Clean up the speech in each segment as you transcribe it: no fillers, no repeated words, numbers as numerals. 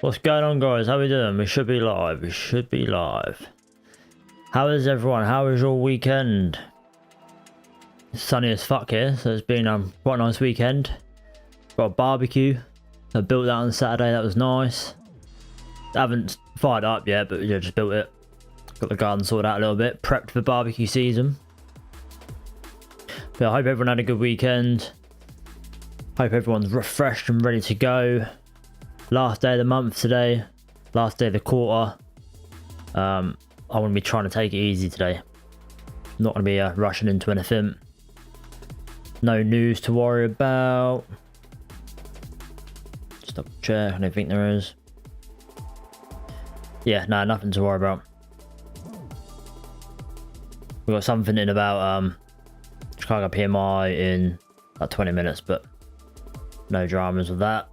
What's going on, guys? How we doing? We should be live. We should be live. How is everyone? How was your weekend? It's sunny as fuck here, so it's been quite a nice weekend. Got a barbecue. I built that on Saturday. That was nice. I haven't fired up yet, but yeah, just built it. Got the garden sorted out a little bit. Prepped for barbecue season. But I hope everyone had a good weekend. Hope everyone's refreshed and ready to go. Last day of the month today. Last day of the quarter. I want to be trying to take it easy today. Not going to be rushing into anything. No news to worry about. Just double check. I don't think there is. Yeah, no, nothing to worry about. We've got something in about Chicago PMI in about 20 minutes, but no dramas with that.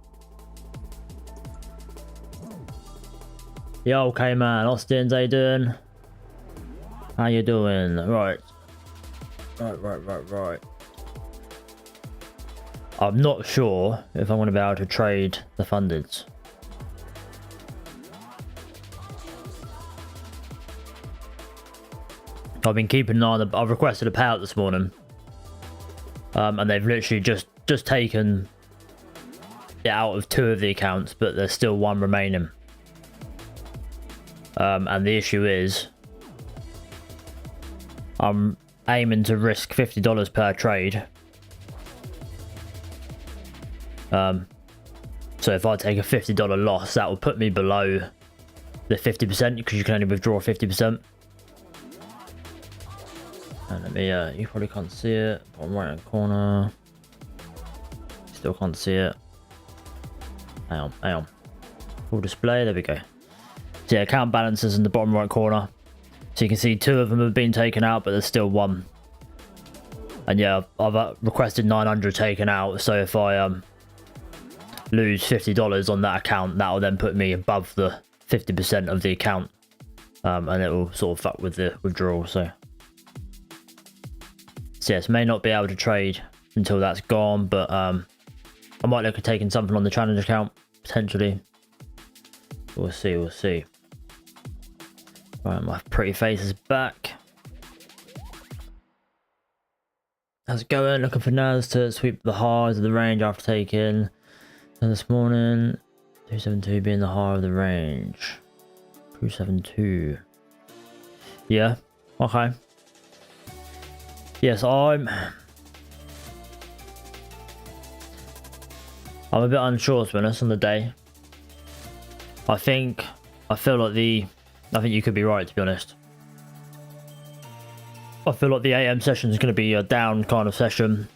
Yo, okay, man. Austin, how you doing? How you doing? Right. I'm not sure if I'm going to be able to trade the fundeds. I've been keeping an eye on I've requested a payout this morning. And they've literally just taken it out of 2 of the accounts, but there's still 1 remaining. And the issue is I'm aiming to risk $50 per trade. So if I take a $50 loss, that will put me below the 50% because you can only withdraw 50%. And let me, you probably can't see it. Bottom right hand corner. Still can't see it. Hang on. Full display, there we go. So yeah, account balances in the bottom right corner. So you can see 2 of them have been taken out, but there's still 1. And yeah, I've requested 900 taken out. So if I lose $50 on that account, that will then put me above the 50% of the account. And it will sort of fuck with the withdrawal. So yes, may not be able to trade until that's gone, but I might look at taking something on the challenge account, potentially. We'll see. Right, my pretty face is back. How's it going? Looking for Naz to sweep the highs of the range after taking. And this morning, 272 being the high of the range. 272. Yeah, okay. Yes, I'm a bit unsure, to be honest, on the day. I think you could be right, to be honest. I feel like the AM session is going to be a down kind of session.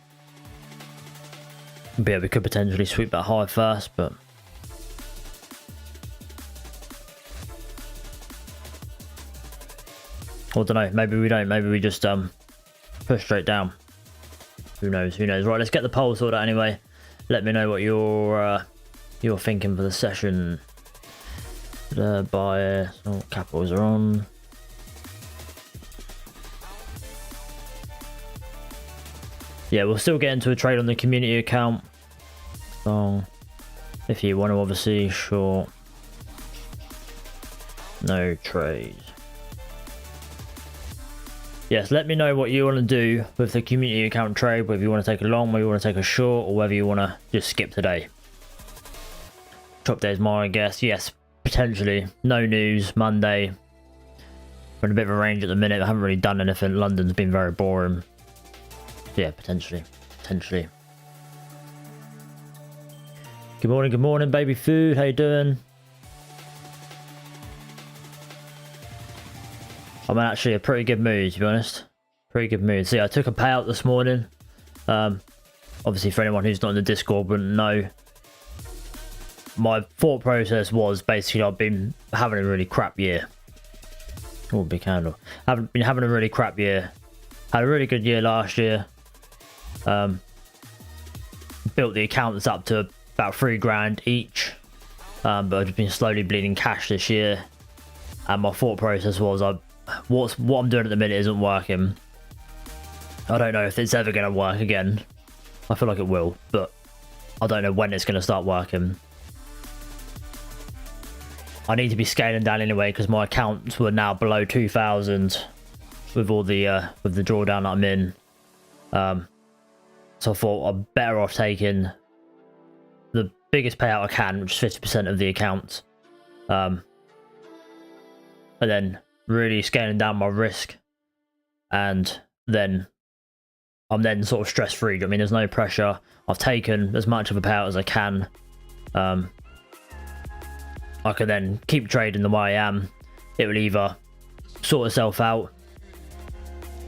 But yeah, we could potentially sweep that high first, but I don't know. Maybe we don't. Maybe we just push straight down. Who knows? Right, let's get the poll sorted out anyway. Let me know what you're thinking for the session. Bias, capitals are on. Yeah, we'll still get into a trade on the community account. So if you want to, obviously, sure. No trades. Yes, let me know what you want to do with the community account trade, whether you want to take a long, whether you want to take a short, or whether you want to just skip today. Top day is my guess. Yes, potentially. No news. Monday. We're in a bit of a range at the minute. I haven't really done anything. London's been very boring. Yeah, potentially. Good morning, baby food. How you doing? I'm in actually a pretty good mood, to be honest. Pretty good mood. See, I took a payout this morning. Obviously, for anyone who's not in the Discord wouldn't know, my thought process was basically I've been having a really crap year. Oh, big candle. I've been having a really crap year. Had a really good year last year. Built the accounts up to about $3,000 each. But I've been slowly bleeding cash this year. And my thought process was what I'm doing at the minute isn't working. I don't know if it's ever going to work again. I feel like it will, but I don't know when it's going to start working. I need to be scaling down anyway because my accounts were now below 2,000 with all the with the drawdown that I'm in. So I thought I'm better off taking the biggest payout I can, which is 50% of the account, and then really scaling down my risk, and then I'm then sort of stress free. I mean, there's no pressure. I've taken as much of a payout as I can. I can then keep trading the way I am. It will either sort itself out.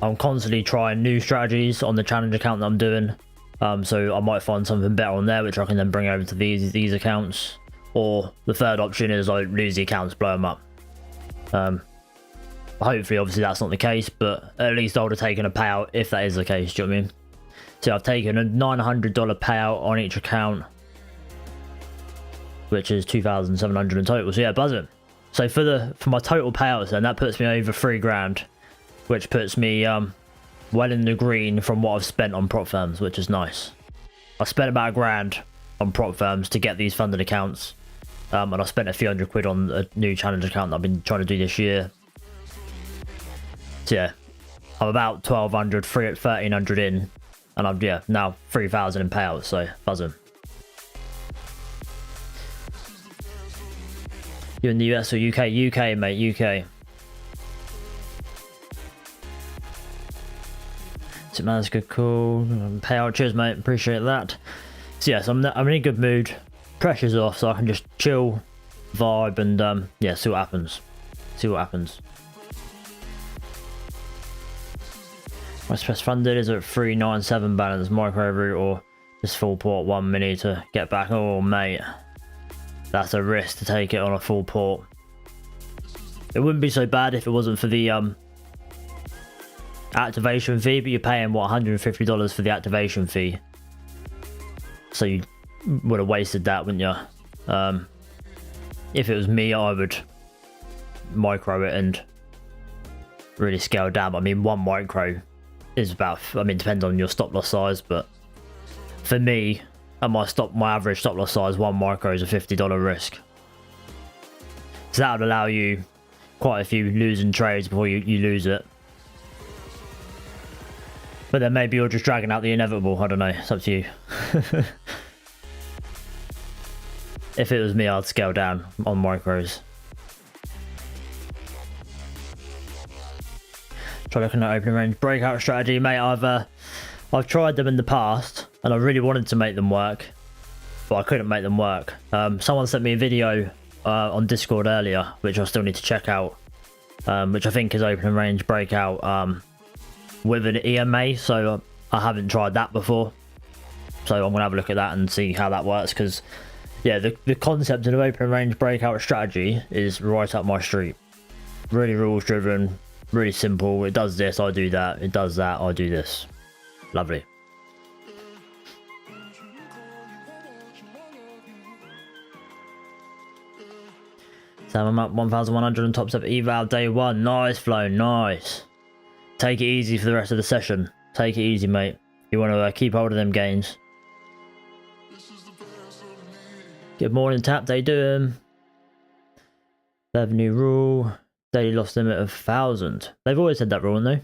I'm constantly trying new strategies on the challenge account that I'm doing. So I might find something better on there, which I can then bring over to these accounts. Or the third option is I lose the accounts, blow them up. Hopefully, obviously, that's not the case, but at least I would have taken a payout if that is the case. Do you know what I mean? So I've taken a $900 payout on each account, which is 2,700 in total. So yeah, buzzing. So for my total payouts, then that puts me over $3,000, which puts me well in the green from what I've spent on prop firms, which is nice. I spent about $1,000 on prop firms to get these funded accounts, and I spent a few £100 on a new challenge account that I've been trying to do this year. So yeah, I'm about 1,200, 1,300 in, and I'm now 3,000 in payouts. So buzzing. You in the US or UK? UK, mate, UK. So man, that's good, cool. Payout, cheers, mate. Appreciate that. So yes, I'm in a good mood. Pressure's off, so I can just chill, vibe, and yeah, see what happens. See what happens. My stress funded is at 397 balance, micro route, or just full port 1 mini to get back. Oh mate, that's a risk to take it on a full port. It wouldn't be so bad if it wasn't for the activation fee, but you're paying what, $150 for the activation fee, so you would have wasted that, wouldn't you? If it was me, I would micro it and really scale down. I mean, one micro is about, I mean, depends on your stop loss size, but for me, at my average stop loss size, one micro is a $50 risk. So that would allow you quite a few losing trades before you lose it. But then maybe you're just dragging out the inevitable. I don't know. It's up to you. If it was me, I'd scale down on micros. Try looking at opening range breakout strategy, mate. I've tried them in the past, and I really wanted to make them work, but I couldn't make them work. Someone sent me a video on Discord earlier, which I still need to check out, which I think is opening range breakout with an EMA. So I haven't tried that before, so I'm gonna have a look at that and see how that works, because yeah, the concept of an open range breakout strategy is right up my street. Really rules driven, really simple. It does this, I do that. It does that, I do this. Lovely. So I'm up 1,100 on Topstep eval day 1. Nice flow, nice. Take it easy for the rest of the session. Take it easy, mate. You want to keep hold of them gains. Good morning, Tap. They doing? Revenue rule. Daily loss limit of 1,000. They've always had that rule, haven't they?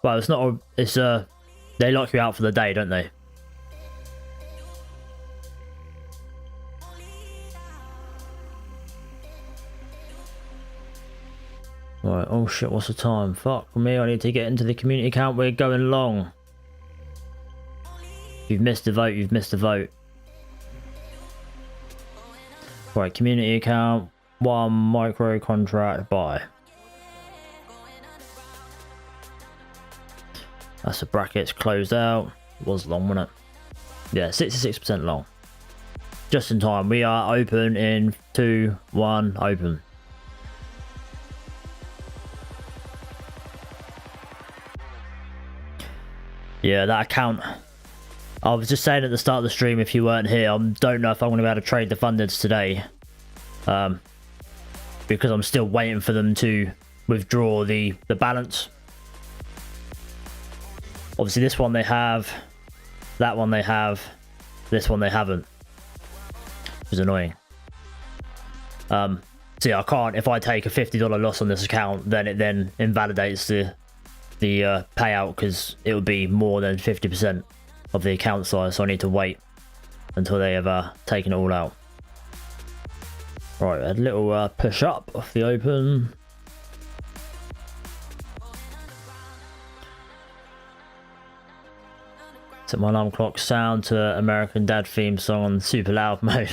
Well, it's not. It's they lock you out for the day, don't they? Right. Oh shit! What's the time? Fuck me! I need to get into the community account. We're going long. If you've missed a vote, you've missed a vote. Right, community account, 1 micro contract buy. That's the brackets closed out. It was long, wasn't it? Yeah, 66% long. Just in time. We are open in 2, 1, open. Yeah, that account. I was just saying at the start of the stream, if you weren't here, I don't know if I'm going to be able to trade the fundeds today. Because I'm still waiting for them to withdraw the balance. Obviously this one they have, that one they have, this one they haven't. Which is annoying. So yeah, I can't, if I take a $50 loss on this account, then it then invalidates the payout, because it would be more than 50% of the account size, so I need to wait until they have taken it all out. Right, a little push up off the open. Set my alarm clock sound to American Dad theme song on super loud mode.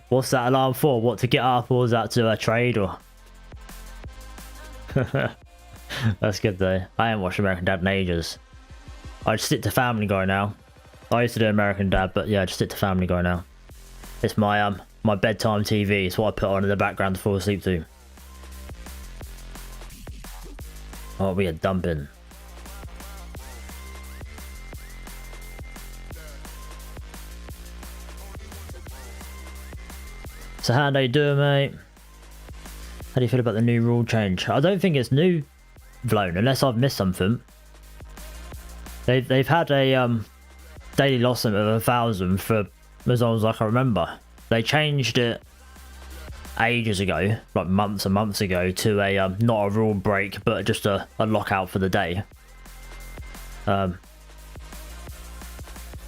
What's that alarm for? What, to get up, or is that to trade, or? That's good though. I haven't watched American Dad in ages. I just stick to Family Guy now. I used to do American Dad, but yeah, I just stick to Family Guy now. It's my my bedtime TV. It's what I put on in the background to fall asleep to. Oh, we are dumping. So how do you do, mate? How do you feel about the new rule change? I don't think it's new, Vlone, unless I've missed something. They've had a daily loss limit of 1,000 for as long as I can remember. They changed it ages ago, like months and months ago, to a not a rule break, but just a lockout for the day.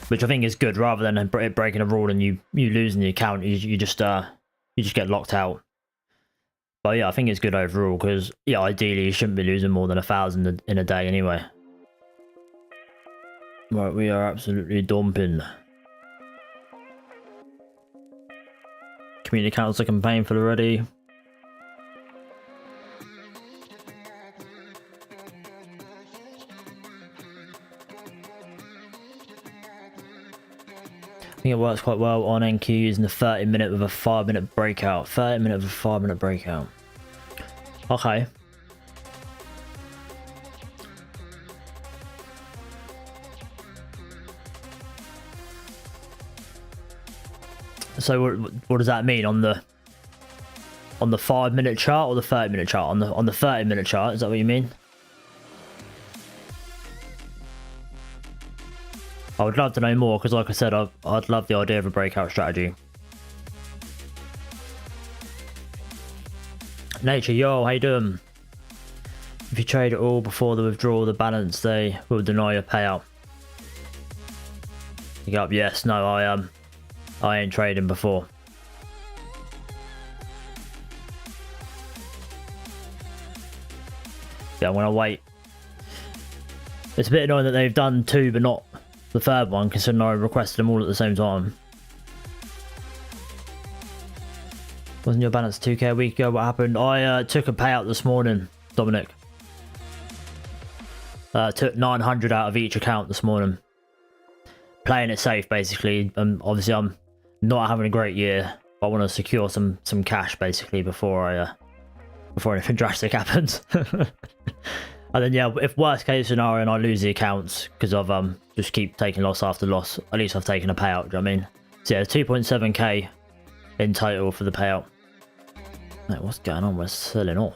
Which I think is good, rather than it breaking a rule and you losing the account. You just get locked out. But yeah, I think it's good overall, because yeah, ideally you shouldn't be losing more than 1,000 in a day anyway. Right, we are absolutely dumping. Community accounts looking painful already. I think it works quite well on NQ using the 30-minute with a 5-minute breakout. 30-minute with a 5-minute breakout. Okay. So what does that mean on the 5-minute chart or the 30-minute chart? On the 30-minute chart, is that what you mean? I would love to know more, because like I said, I'd love the idea of a breakout strategy. Nature, yo, how you doing? If you trade it all before the withdrawal, the balance, they will deny your payout. You go up, yes, no, I ain't trading before. Yeah, I'm gonna wait. It's a bit annoying that they've done 2 but not the 3rd one, considering I requested them all at the same time. Wasn't your balance 2k a week ago? What happened? I took a payout this morning, Dominic. Took 900 out of each account this morning. Playing it safe, basically. Obviously I'm not having a great year. I want to secure some cash, basically, before anything drastic happens. And then yeah, if worst case scenario and I lose the accounts because I've just keep taking loss after loss, at least I've taken a payout. Do you know what I mean? So yeah, 2.7k in total for the payout. Mate, what's going on? We're selling off.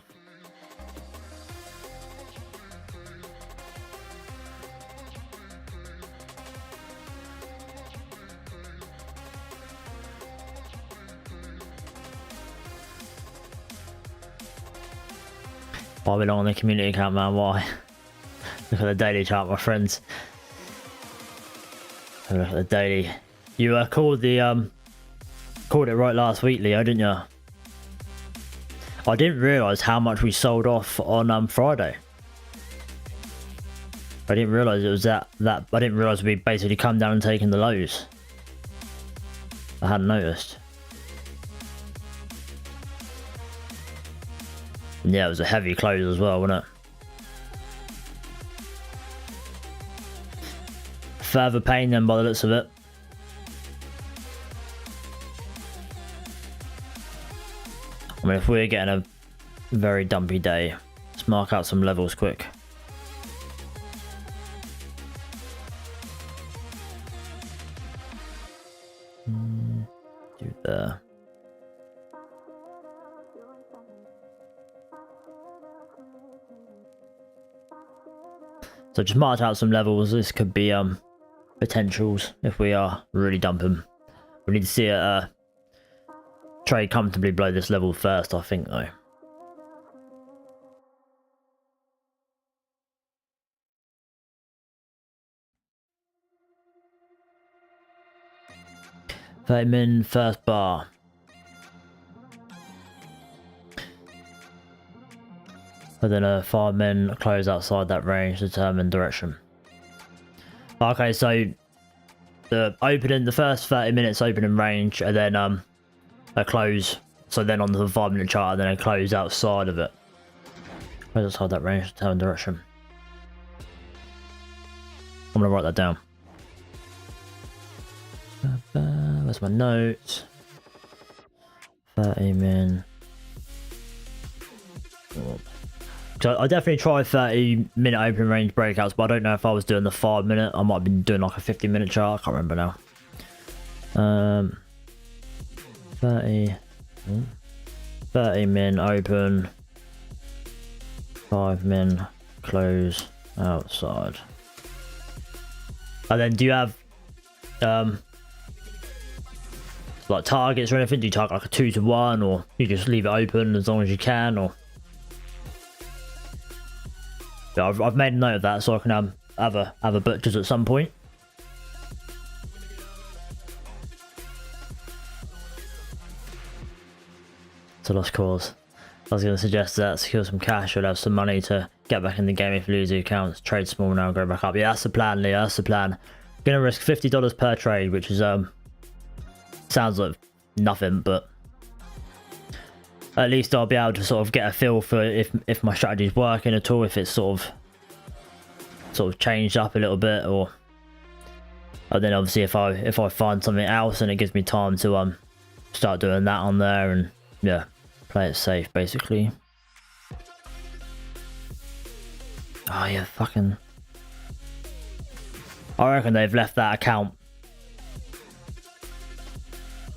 Why we long on the community account, man? Why? Look at the daily chart, my friends. Look at the daily. You called it right last week, Leo, didn't you? I didn't realise how much we sold off on Friday. I didn't realise it was that. I didn't realise we basically come down and taken the lows. I hadn't noticed. Yeah, it was a heavy close as well, wasn't it? Further pain then, by the looks of it. I mean, if we're getting a very dumpy day, let's mark out some levels quick. Do there. So just marked out some levels. This could be potentials if we are really dumping. We need to see it trade comfortably below this level first, I think, though. $30 first bar. But then a 5 min close outside that range to determine direction. Okay, so the first 30 minutes opening range, and then a close. So then on the 5 minute chart, and then a close outside of it. Close outside that range to determine direction. I'm gonna write that down. Where's my notes? 30 min. So I definitely tried 30-minute open range breakouts, but I don't know if I was doing the 5 minute. I might have been doing like a 50-minute chart. I can't remember now. 30 min open, 5 min close outside. And then do you have like targets or anything? Do you target like a 2 to 1, or you just leave it open as long as you can? Or yeah, I've made a note of that so I can have a butchers at some point. It's a lost cause. I was going to suggest that secure some cash, or have some money to get back in the game if you lose the accounts. Trade small now, go back up. Yeah, that's the plan, Lee. That's the plan. Going to risk $50 per trade, which is sounds like nothing, but at least I'll be able to sort of get a feel for if my strategy is working at all, if it's sort of changed up a little bit, or then obviously if I find something else, and it gives me time to start doing that on there, and yeah, play it safe basically. Oh yeah, fucking. I reckon they've left that account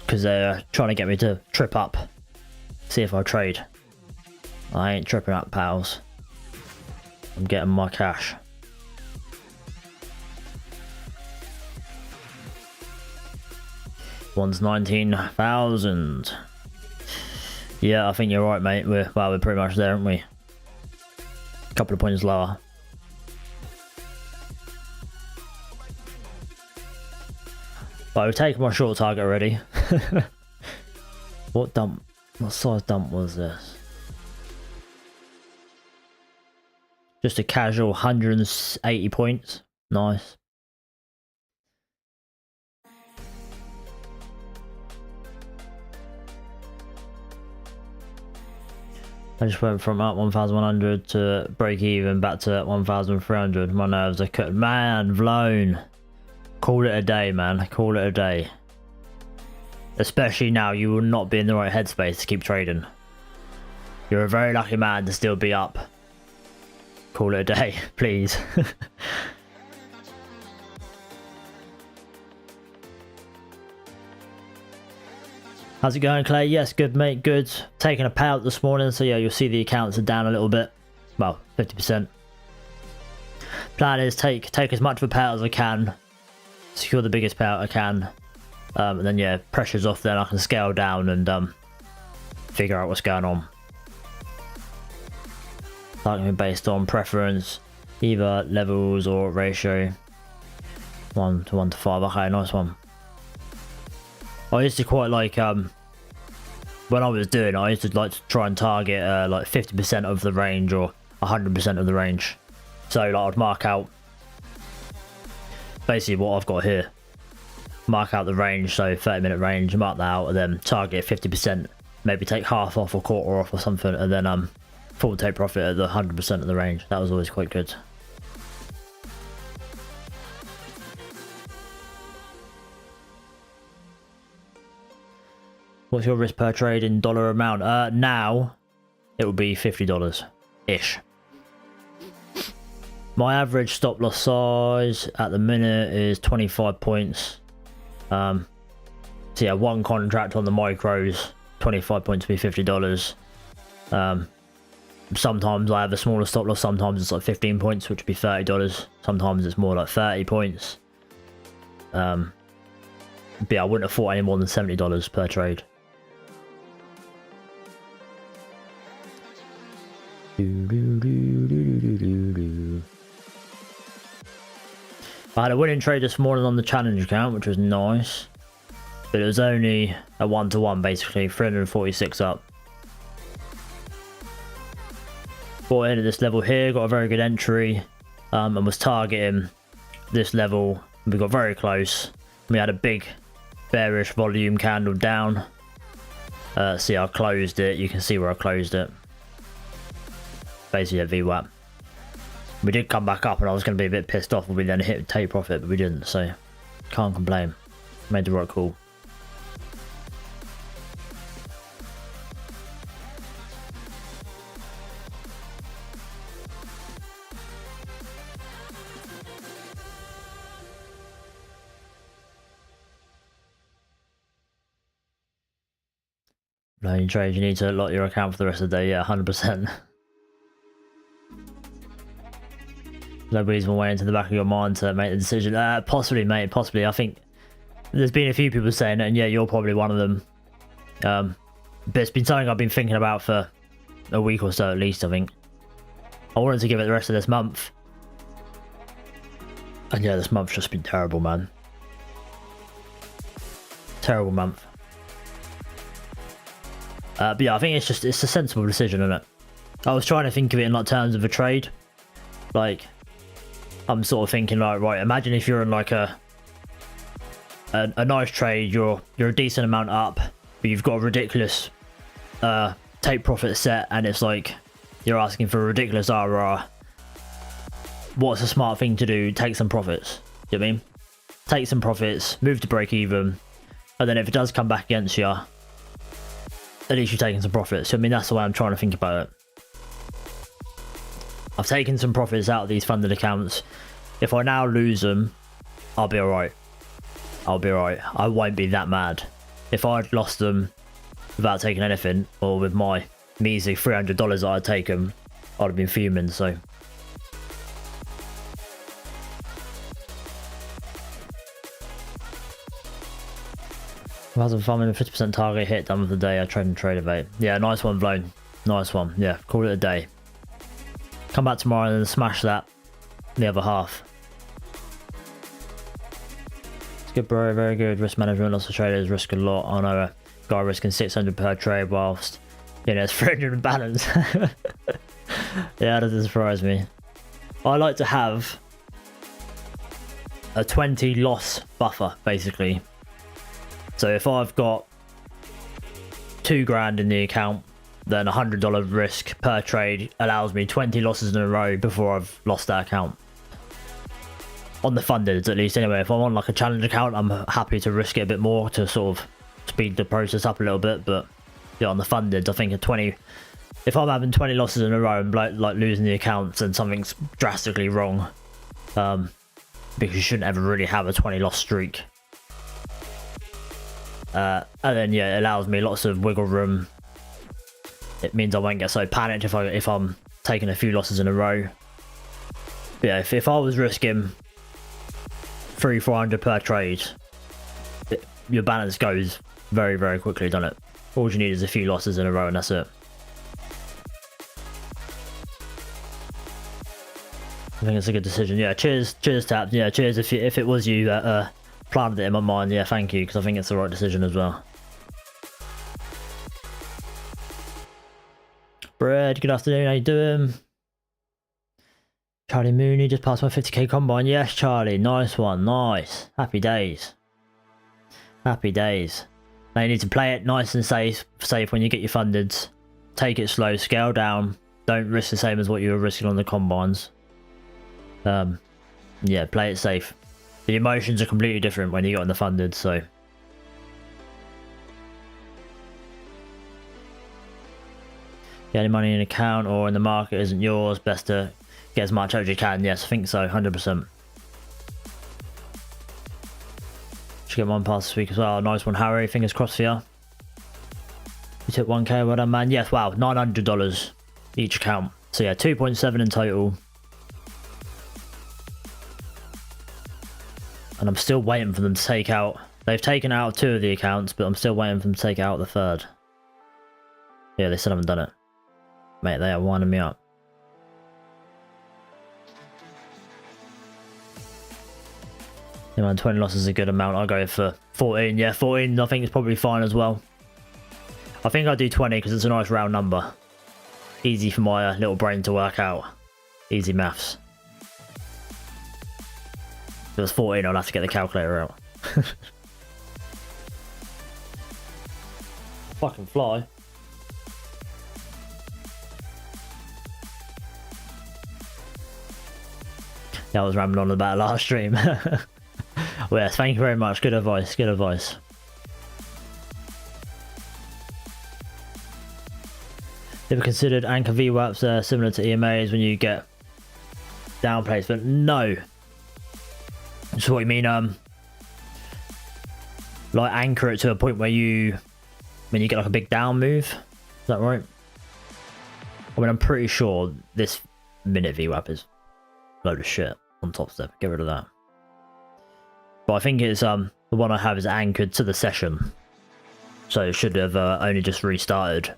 because they're trying to get me to trip up. See if I trade. I ain't tripping up, pals. I'm getting my cash. One's 19,000. Yeah, I think you're right, mate. We're pretty much there, aren't we? A couple of points lower. But we've taken my short target already. What size dump was this? Just a casual 180 points. Nice. I just went from up 1,100 to break even back to 1,300. My nerves are cut. Man, blown. Call it a day, man. Call it a day. Especially now, you will not be in the right headspace to keep trading. You're a very lucky man to still be up. Call it a day, please. How's it going, Clay? Yes, good, mate, good. Taking a payout this morning, so yeah, you'll see the accounts are down a little bit. Well, 50%. Plan is take as much of a payout as I can. Secure the biggest payout I can. And then yeah, pressure's off, then I can scale down and figure out what's going on. Targeting based on preference, either levels or ratio. 1 to 1 to 5. Okay, nice one. I used to quite like when I was doing it, I used to like to try and target like 50% of the range or 100% of the range. So like I'd mark out basically what I've got here. Mark out the range, so 30-minute range, mark that out, and then target 50%, maybe take half off or quarter off or something, and then full take profit at the 100% of the range. That was always quite good. What's your risk per trade in dollar amount? Now it would be $50-ish. My average stop loss size at the minute is 25 points. So yeah, one contract on the micros, 25 points would be $50. Sometimes I have a smaller stop loss, sometimes it's like 15 points, which would be $30. Sometimes it's more like 30 points. But yeah, I wouldn't have thought any more than $70 per trade. I had a winning trade this morning on the challenge account, which was nice. But it was only a 1-to-1 basically, 346 up. Bought in at this level here, got a very good entry, and was targeting this level. We got very close. We had a big bearish volume candle down. See, I closed it. You can see where I closed it. Basically a VWAP. We did come back up and I was going to be a bit pissed off when we then hit take profit, but we didn't, so can't complain. Made the right call. Loading trades, you need to lock your account for the rest of the day, yeah, 100%. Nobody's been waiting to the back of your mind to make the decision. Possibly, mate, possibly. I think there's been a few people saying it, and yeah, you're probably one of them. But it's been something I've been thinking about for a week or so at least, I think. I wanted to give it the rest of this month. And yeah, this month's just been terrible, man. Terrible month. But yeah, I think it's a sensible decision, isn't it? I was trying to think of it in like terms of a trade. Like, I'm sort of thinking like, right, imagine if you're in like a nice trade, you're a decent amount up, but you've got a ridiculous take profit set, and it's like you're asking for a ridiculous RR. What's a smart thing to do? Take some profits. You know what I mean? Take some profits, move to break even, and then if it does come back against you, at least you're taking some profits. So I mean, that's the way I'm trying to think about it. I've taken some profits out of these funded accounts. If I now lose them, I'll be alright. I'll be alright. I won't be that mad. If I'd lost them without taking anything, or with my measly $300 that I'd taken, I'd have been fuming, so. Hasn't fun with a 50% target hit done with the day. I trade and Tradeify. Yeah, nice one, Vlone. Nice one. Yeah, call it a day. Come back tomorrow and smash that. The other half. It's good, bro. Very good. Risk management. Lots of traders risk a lot. I know a guy risking 600 per trade whilst, you know, it's 300 in balance. Yeah, that doesn't surprise me. I like to have a 20 loss buffer, basically. So if I've got $2 in the account, then $100 risk per trade allows me 20 losses in a row before I've lost that account. On the funded, at least, anyway. If I'm on like a challenge account, I'm happy to risk it a bit more to sort of speed the process up a little bit. But yeah, on the funded, I think a 20. If I'm having 20 losses in a row and like losing the accounts, then something's drastically wrong. Because you shouldn't ever really have a 20 loss streak. And then yeah, it allows me lots of wiggle room. It means I won't get so panicked if I'm taking a few losses in a row. But yeah, if I was risking 300-400 per trade, your balance goes very, very quickly, doesn't it? All you need is a few losses in a row and that's it. I think it's a good decision. Yeah, cheers Tap. Yeah, cheers if it was you that planted it in my mind. Yeah, thank you, because I think it's the right decision as well. Bread, good afternoon, how you doing? Charlie Mooney just passed my 50k combine. Yes, Charlie, nice one, nice. Happy days. Happy days. Now you need to play it nice and safe when you get your fundeds. Take it slow, scale down. Don't risk the same as what you were risking on the combines. Yeah, play it safe. The emotions are completely different when you get on the funded, so. Get any money in an account or in the market isn't yours, best to get as much out as you can. Yes, I think so, 100%. Should get one pass this week as well. Nice one, Harry. Fingers crossed for you. You took 1k, well done, man. Yes, wow, $900 each account. So yeah, 2.7 in total. And I'm still waiting for them to take out. They've taken out 2 of the accounts, but I'm still waiting for them to take out the 3rd. Yeah, they still haven't done it. Mate, they are winding me up. Yeah, man, 20 losses is a good amount. I'll go for 14. Yeah, 14 I think is probably fine as well. I think I'll do 20 because it's a nice round number. Easy for my little brain to work out. Easy maths. If it was 14, I'll have to get the calculator out. Fucking fly. Yeah, I was rambling on about last stream. Well, yes, thank you very much. Good advice. Good advice. Ever considered anchor VWAPs similar to EMAs when you get down placement? No. So what you mean? Like anchor it to a point where you, when you get like a big down move. Is that right? I mean, I'm pretty sure this minute VWAP is a load of shit on Topstep. Get rid of that. But I think it's the one I have is anchored to the session, so it should have only just restarted.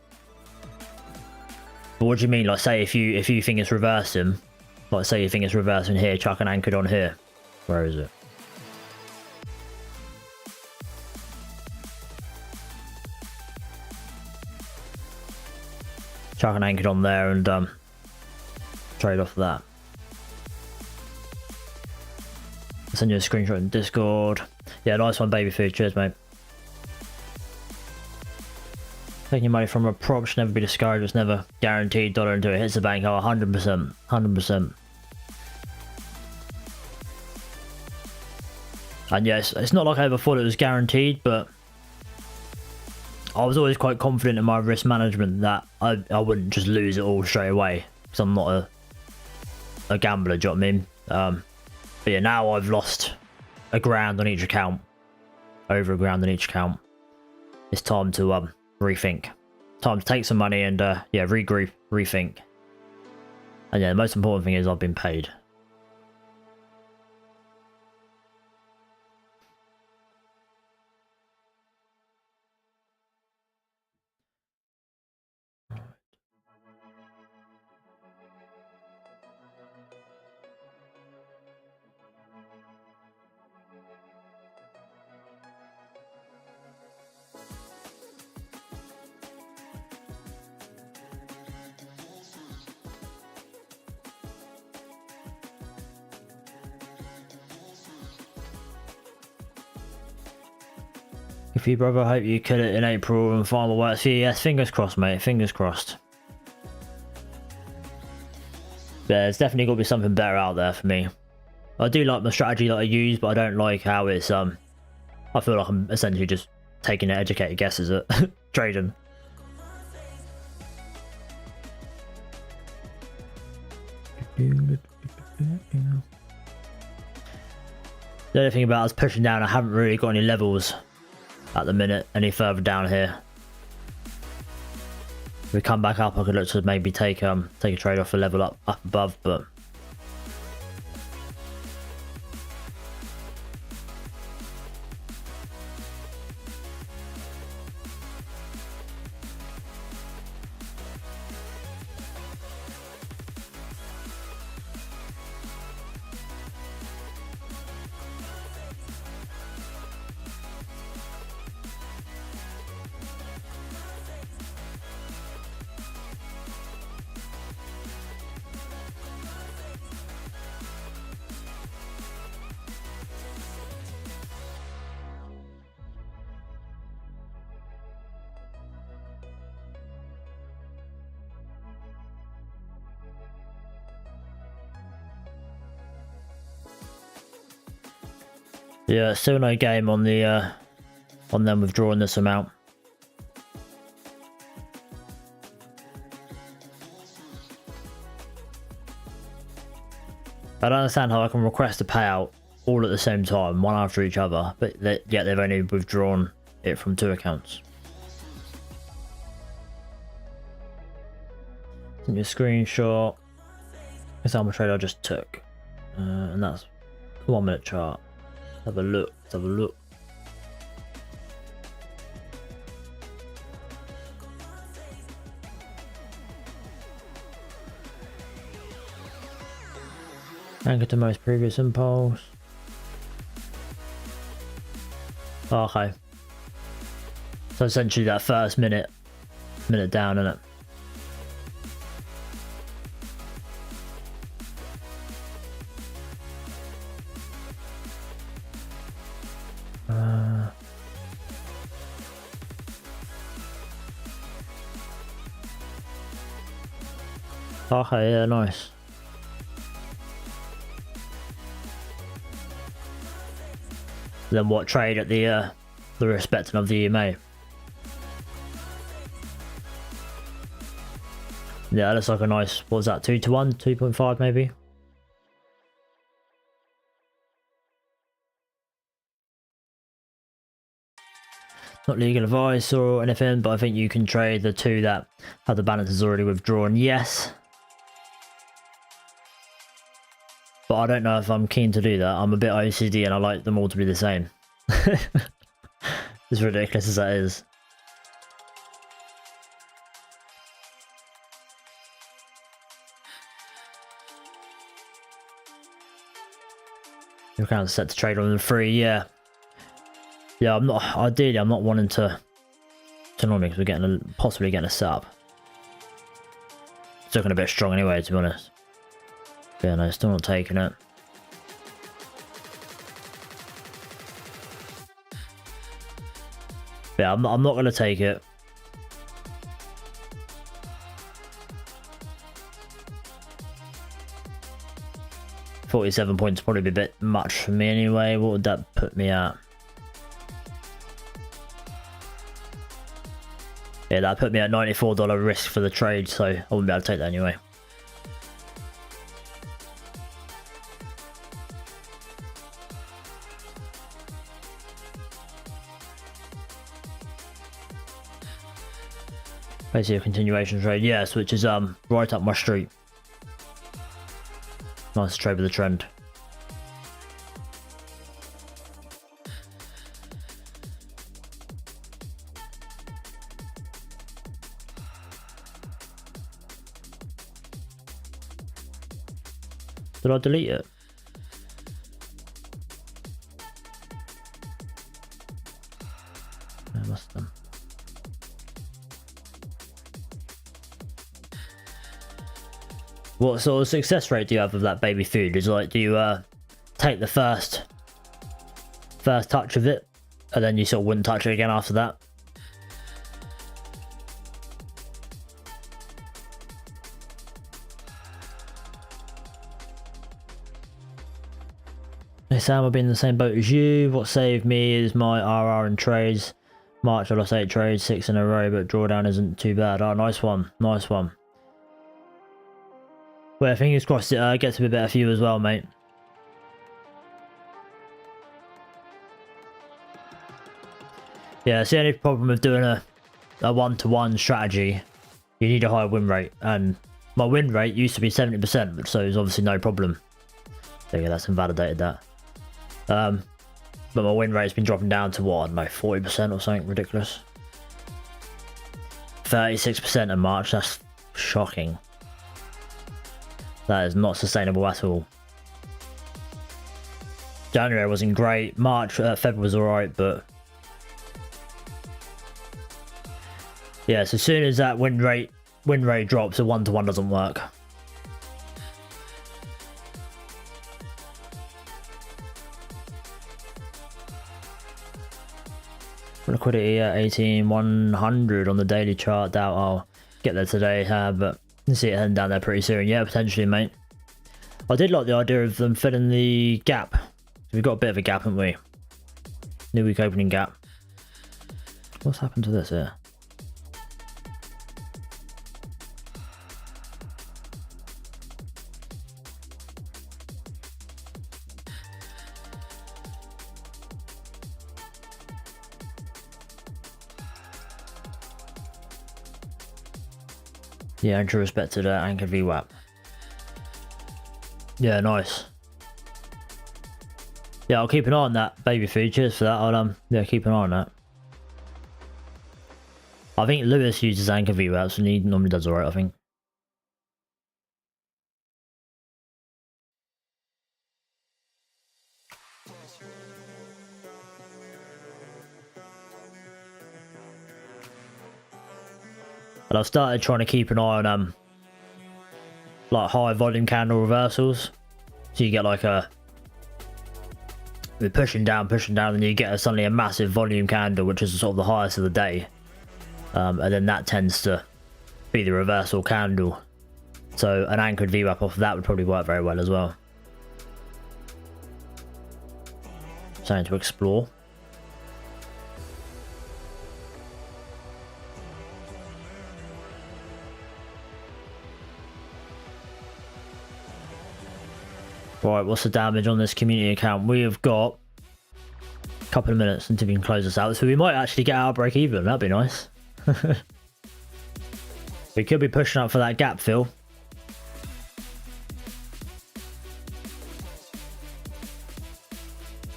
But what do you mean? Like, say if you think it's reversing, like say you think it's reversing here, chuck an anchored on here. Where is it? Chuck an anchored on there and trade off that. Send you a screenshot in Discord. Yeah, nice one, baby food. Cheers, mate. Taking money from a prop should never be discouraged. It's never guaranteed dollar until it hits the bank. Oh, 100%. 100%. And yes, it's not like I ever thought it was guaranteed, but I was always quite confident in my risk management that I wouldn't just lose it all straight away. Because I'm not a gambler, do you know what I mean? But yeah, now I've lost $1,000 on each account. Over $1,000 on each account. It's time to rethink. Time to take some money and yeah, regroup, rethink. And yeah, the most important thing is I've been paid. If you, brother, I hope you kill it in April and find what works for you. Yes, fingers crossed, mate. Fingers crossed. Yeah, there's definitely got to be something better out there for me. I do like the strategy that I use, but I don't like how it's I feel like I'm essentially just taking educated guesses at trading. The only thing about us pushing down, I haven't really got any levels at the minute any further down here. If we come back up, I could look to maybe take a trade off a level up above, but yeah, still no game on the on them withdrawing this amount. I don't understand how I can request a payout all at the same time, one after each other, but yet they've only withdrawn it from 2 accounts. Send you a screenshot. That's how much trade I just took, and that's a 1 minute chart. Have a look. Let's have a look. Anchor to most previous impulse. Okay. So essentially that first minute down, isn't it? Okay, yeah, nice. Then what, trade at the respecting of the EMA? Yeah, that looks like a nice, what was that, 2 to 1, 2.5 maybe? Not legal advice or anything, but I think you can trade the two that have the balances already withdrawn, yes. But I don't know if I'm keen to do that. I'm a bit OCD and I like them all to be the same. As ridiculous as that is. Your account's set to trade on the 3, yeah. Yeah, I'm not, ideally I'm not wanting to normally because we're possibly getting a setup. It's looking a bit strong anyway, to be honest. Yeah, no, still not taking it. Yeah, I'm not going to take it. $47 points probably be a bit much for me anyway. What would that put me at? Yeah, that put me at $94 risk for the trade, so I wouldn't be able to take that anyway. Basically a continuation trade, yes, which is right up my street. Nice trade with the trend. Did I delete it? I must have done. What sort of success rate do you have of that baby food? Is like, do you take the first touch of it, and then you sort of wouldn't touch it again after that? Hey Sam, I've been in the same boat as you. What saved me is my RR and trades. March I lost 8 trades, 6 in a row, but drawdown isn't too bad. Oh, nice one, nice one. Well, fingers crossed it gets a bit better for you as well, mate. Yeah, it's the only problem with doing a one-to-one strategy. You need a higher win rate, and my win rate used to be 70%, so it's obviously no problem. There you go, that's invalidated that. But my win rate's been dropping down to what, I don't know, 40% or something ridiculous. 36% in March, that's shocking. That is not sustainable at all. January wasn't great. March, February was alright, but yeah, so as soon as that win rate drops, a one-to-one doesn't work. Liquidity at 18,100 on the daily chart. Doubt I'll get there today, but you see it heading down there pretty soon. Yeah, potentially, mate. I did like the idea of them filling the gap. We've got a bit of a gap, haven't we? New week opening gap. What's happened to this here? Yeah, in true respect to the anchor VWAP. Yeah, nice. Yeah, I'll keep an eye on that, baby food. Cheers for that. I'll yeah, keep an eye on that. I think Lewis uses anchor VWAPs and he normally does alright, I think. And I've started trying to keep an eye on like high volume candle reversals. So you get like we're pushing down, and you get suddenly a massive volume candle, which is sort of the highest of the day. And then that tends to be the reversal candle. So an anchored VWAP off of that would probably work very well as well. Something to explore. Right, what's the damage on this community account? We have got a couple of minutes until we can close this out. So we might actually get out break even. That'd be nice. We could be pushing up for that gap fill.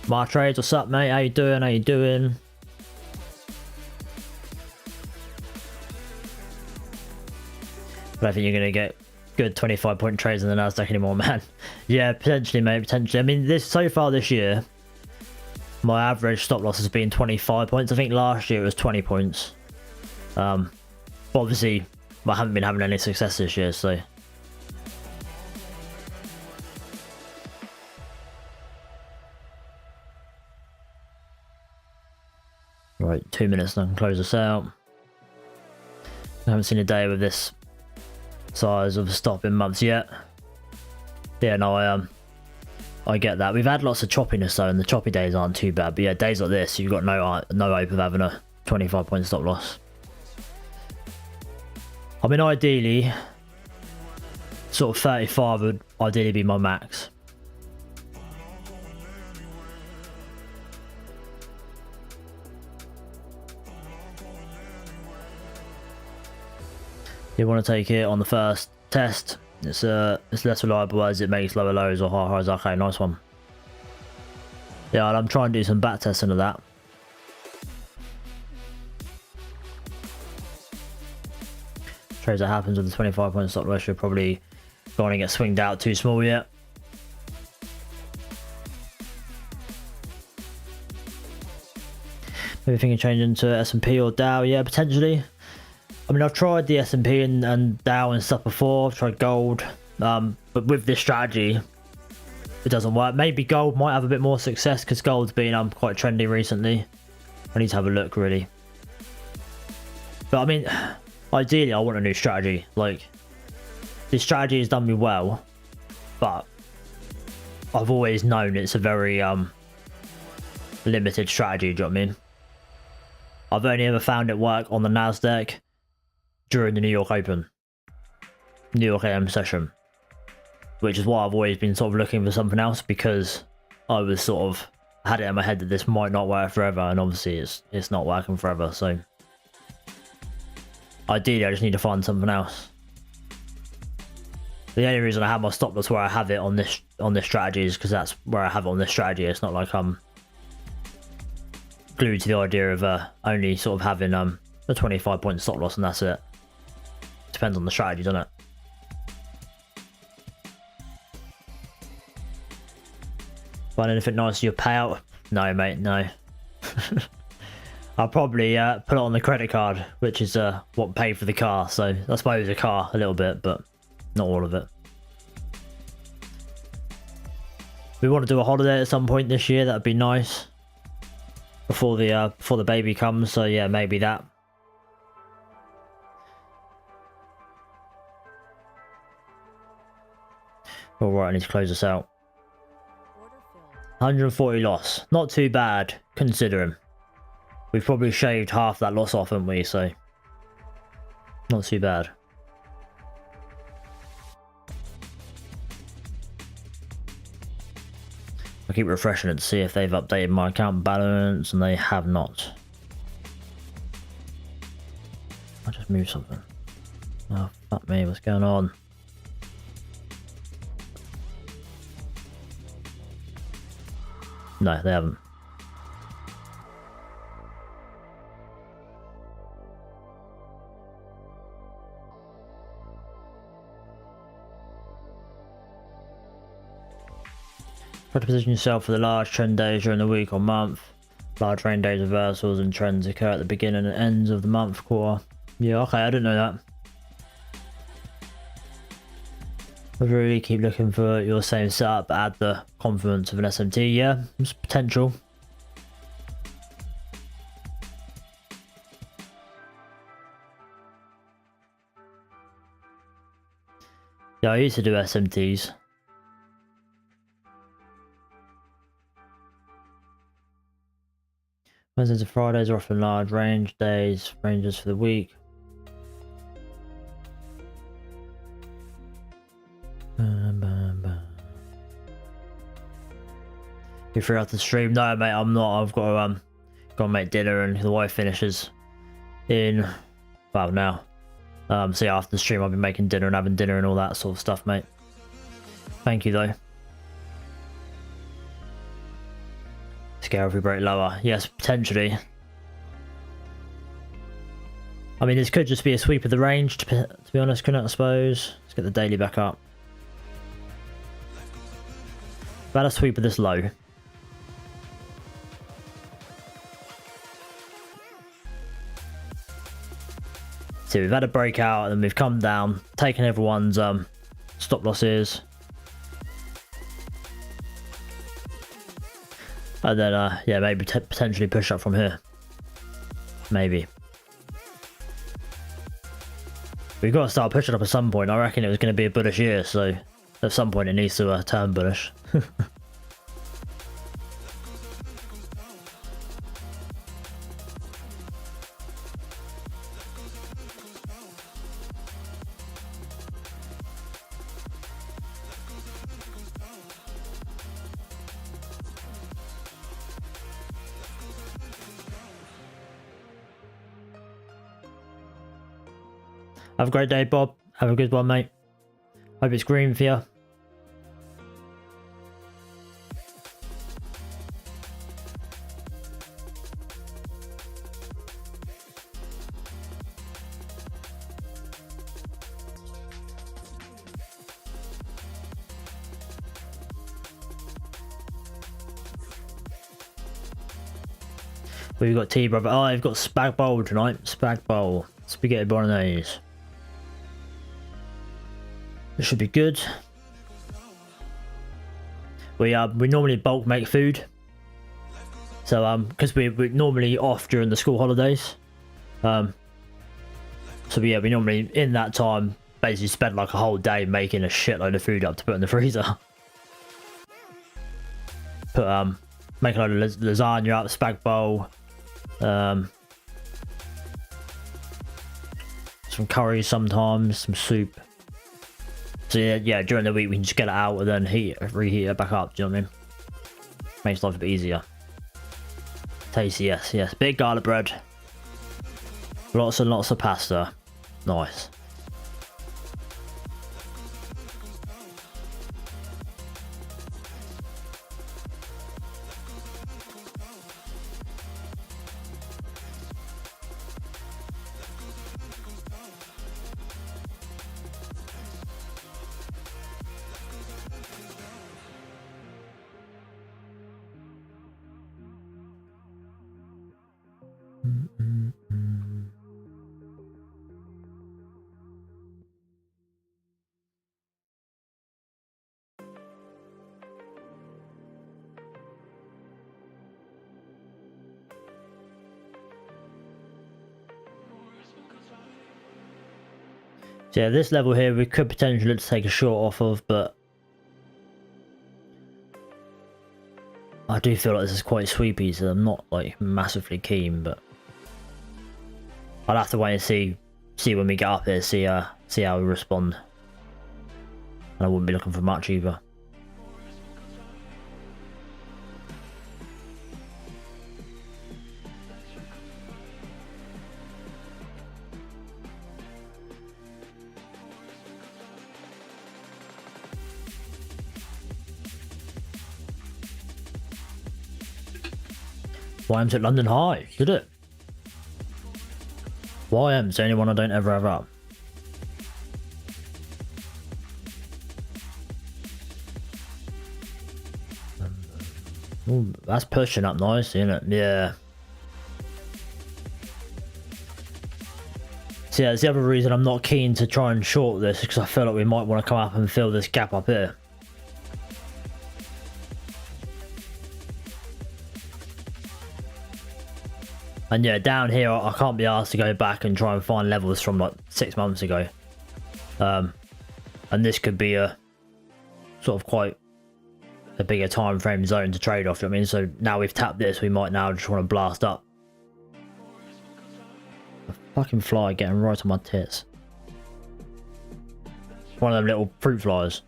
My trades, what's up, mate? How you doing? How you doing? I don't think you're gonna get good 25-point trades in the Nasdaq anymore, man. Yeah, potentially, mate. Potentially. I mean, so far this year, my average stop loss has been 25 points. I think last year it was 20 points. Obviously, I haven't been having any success this year, so. Right, 2 minutes and I can close this out. I haven't seen a day with this size of a stop in months yet. Yeah, no, I get that. We've had lots of choppiness though, and the choppy days aren't too bad. But yeah, days like this, you've got no hope of having a 25-point stop loss. I mean, ideally, sort of 35 would ideally be my max. You want to take it on the first test. It's less reliable as it makes lower lows or higher highs. Okay, nice one. Yeah, and I'm trying to do some back testing of that. Trades that happens with the 25-point stop loss, you're probably going to get swinged out too small yet. Maybe thinking change into S&P or Dow. Yeah, potentially. I mean, I've tried the S&P and Dow and stuff before. I've tried gold, but with this strategy, it doesn't work. Maybe gold might have a bit more success because gold's been quite trendy recently. I need to have a look, really. But I mean, ideally, I want a new strategy. Like, this strategy has done me well, but I've always known it's a very limited strategy. Do you know what I mean? I've only ever found it work on the Nasdaq during the New York Open, New York AM session, which is why I've always been sort of looking for something else, because I was sort of had it in my head that this might not work forever, and obviously it's not working forever. So ideally, I just need to find something else. The only reason I have my stop loss where I have it on this strategy is because that's where I have it on this strategy. It's not like I'm glued to the idea of only sort of having a 25-point stop loss and that's it. Depends on the strategy, doesn't it? Find anything nice for your payout? No, mate, no. I'll probably put it on the credit card, which is what paid for the car. So I suppose a car a little bit, but not all of it. We want to do a holiday at some point this year. That'd be nice before the baby comes. So yeah, maybe that. All right, I need to close this out. 140 loss, not too bad considering. We've probably shaved half that loss off, haven't we? So not too bad. I keep refreshing it to see if they've updated my account balance, and they have not. I just moved something. Oh, fuck me, what's going on? No, they haven't. Try to position yourself for the large trend days during the week or month. Large rain days, reversals and trends occur at the beginning and ends of the month, quarter. Yeah, okay, I didn't know that. I really keep looking for your same setup, but add the confidence of an SMT. Yeah, there's potential. Yeah, I used to do SMTs. Wednesdays and Fridays are often large range days, ranges for the week. You free after the stream? No, mate, I'm not. I've got to make dinner, and the wife finishes in well now. So yeah, after the stream, I'll be making dinner and having dinner and all that sort of stuff, mate. Thank you, though. Scale if we break lower. Yes, potentially. I mean, this could just be a sweep of the range, to be honest, couldn't it, I suppose? Let's get the daily back up. About a sweep of this low. So we've had a breakout and then we've come down, taken everyone's stop losses. And then, yeah, maybe potentially push up from here. Maybe. We've got to start pushing up at some point. I reckon it was going to be a bullish year, so at some point it needs to turn bullish. Have a great day, Bob. Have a good one, mate. Hope it's green for you. We've got tea, brother. Oh, I've got spag bowl tonight. Spag bowl. Spaghetti bolognese. This should be good. We normally bulk make food. So because we're normally off during the school holidays. So yeah, we normally in that time basically spend like a whole day making a shitload of food up to put in the freezer. Put make a load of lasagna up, spag bowl. Some curry sometimes, some soup. So yeah, during the week we can just get it out and then reheat it back up, do you know what I mean? Makes life a bit easier. Tasty, yes. Big garlic bread. Lots and lots of pasta. Nice. So yeah, this level here we could potentially take a short off of, but I do feel like this is quite sweepy, so I'm not like massively keen, but I'll have to wait and see when we get up there, see how we respond. And I wouldn't be looking for much either. YM's at London High, did it? YM's the only one I don't ever have up. Ooh, that's pushing up nice, isn't it? Yeah. So yeah, it's the other reason I'm not keen to try and short this, because I feel like we might want to come up and fill this gap up here. And yeah, down here I can't be asked to go back and try and find levels from like 6 months ago. And this could be a sort of quite a bigger time frame zone to trade off. I mean, so now we've tapped this, we might now just want to blast up. A fucking fly getting right on my tits. One of them little fruit flies.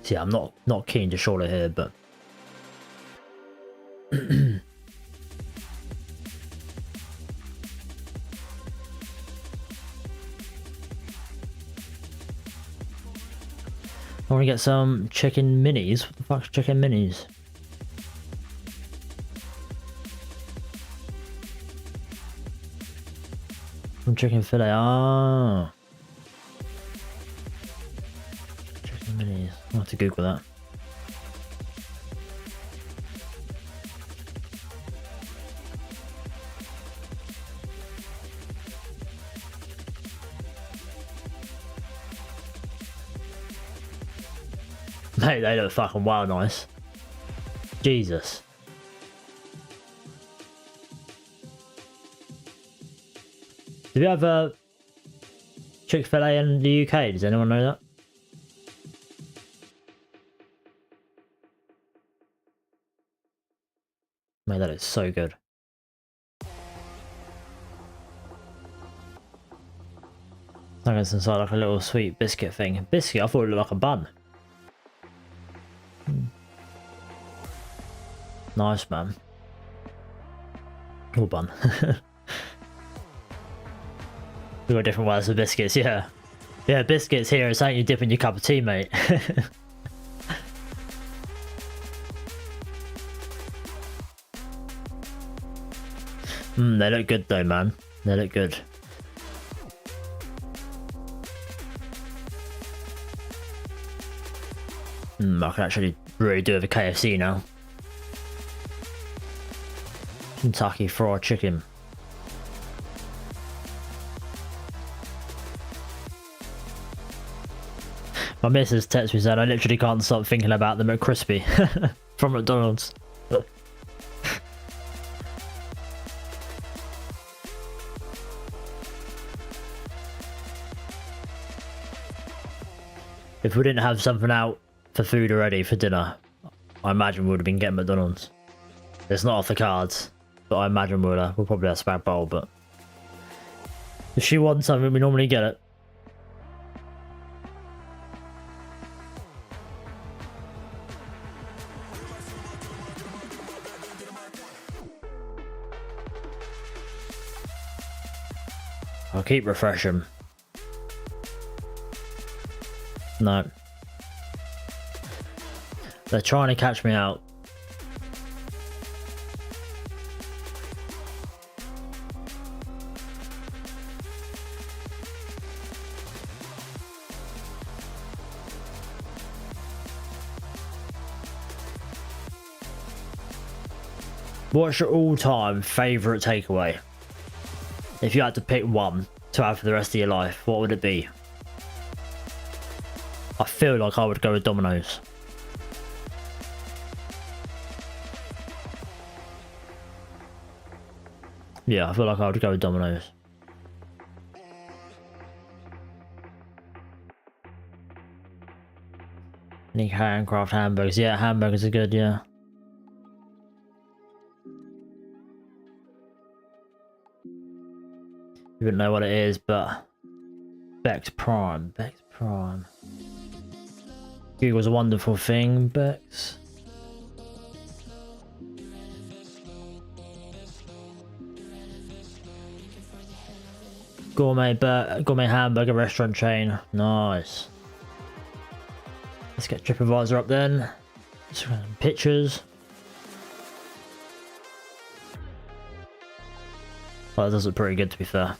So yeah, I'm not keen to short it here, but I want to get some chicken minis. What the fuck's chicken minis? From chicken fillet. Ah. Chicken minis. I'll have to Google that. Mate, they look fucking wild nice. Jesus. Do we have a Chick-fil-A in the UK? Does anyone know that? Mate, that is so good. I guess inside like a little sweet biscuit thing. Biscuit? I thought it looked like a bun. Nice, man. Or bun. We've got different ways of biscuits, yeah. Yeah, biscuits here is something you dip in your cup of tea, mate. They look good though, man. They look good. I can actually really do with a KFC now. Kentucky Fried Chicken. My missus texted me saying I literally can't stop thinking about the McCrispy from McDonald's. If we didn't have something out for food already for dinner, I imagine we would have been getting McDonald's. It's not off the cards, but I imagine we'll probably have spag bowl. But if she wants something, we normally get it. I'll keep refreshing. No. They're trying to catch me out. What's your all-time favourite takeaway? If you had to pick one to have for the rest of your life, what would it be? I feel like I would go with Domino's. Yeah, I feel like I would go with Domino's. Any handcraft hamburgers? Yeah, hamburgers are good, yeah. You wouldn't know what it is, but Bex Prime. Bex Prime. Google's a wonderful thing, Bex. Gourmet hamburger restaurant chain. Nice. Let's get TripAdvisor up then. Pictures. Oh, that does look pretty good, to be fair.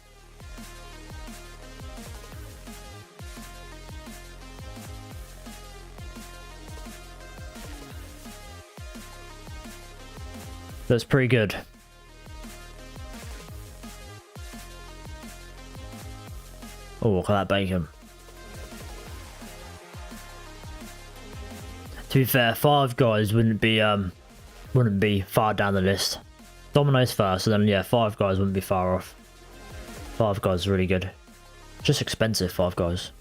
That's pretty good. Oh, look at that bacon. To be fair, Five Guys wouldn't be far down the list. Domino's first, and then yeah, Five Guys wouldn't be far off. Five Guys is really good. Just expensive, Five Guys.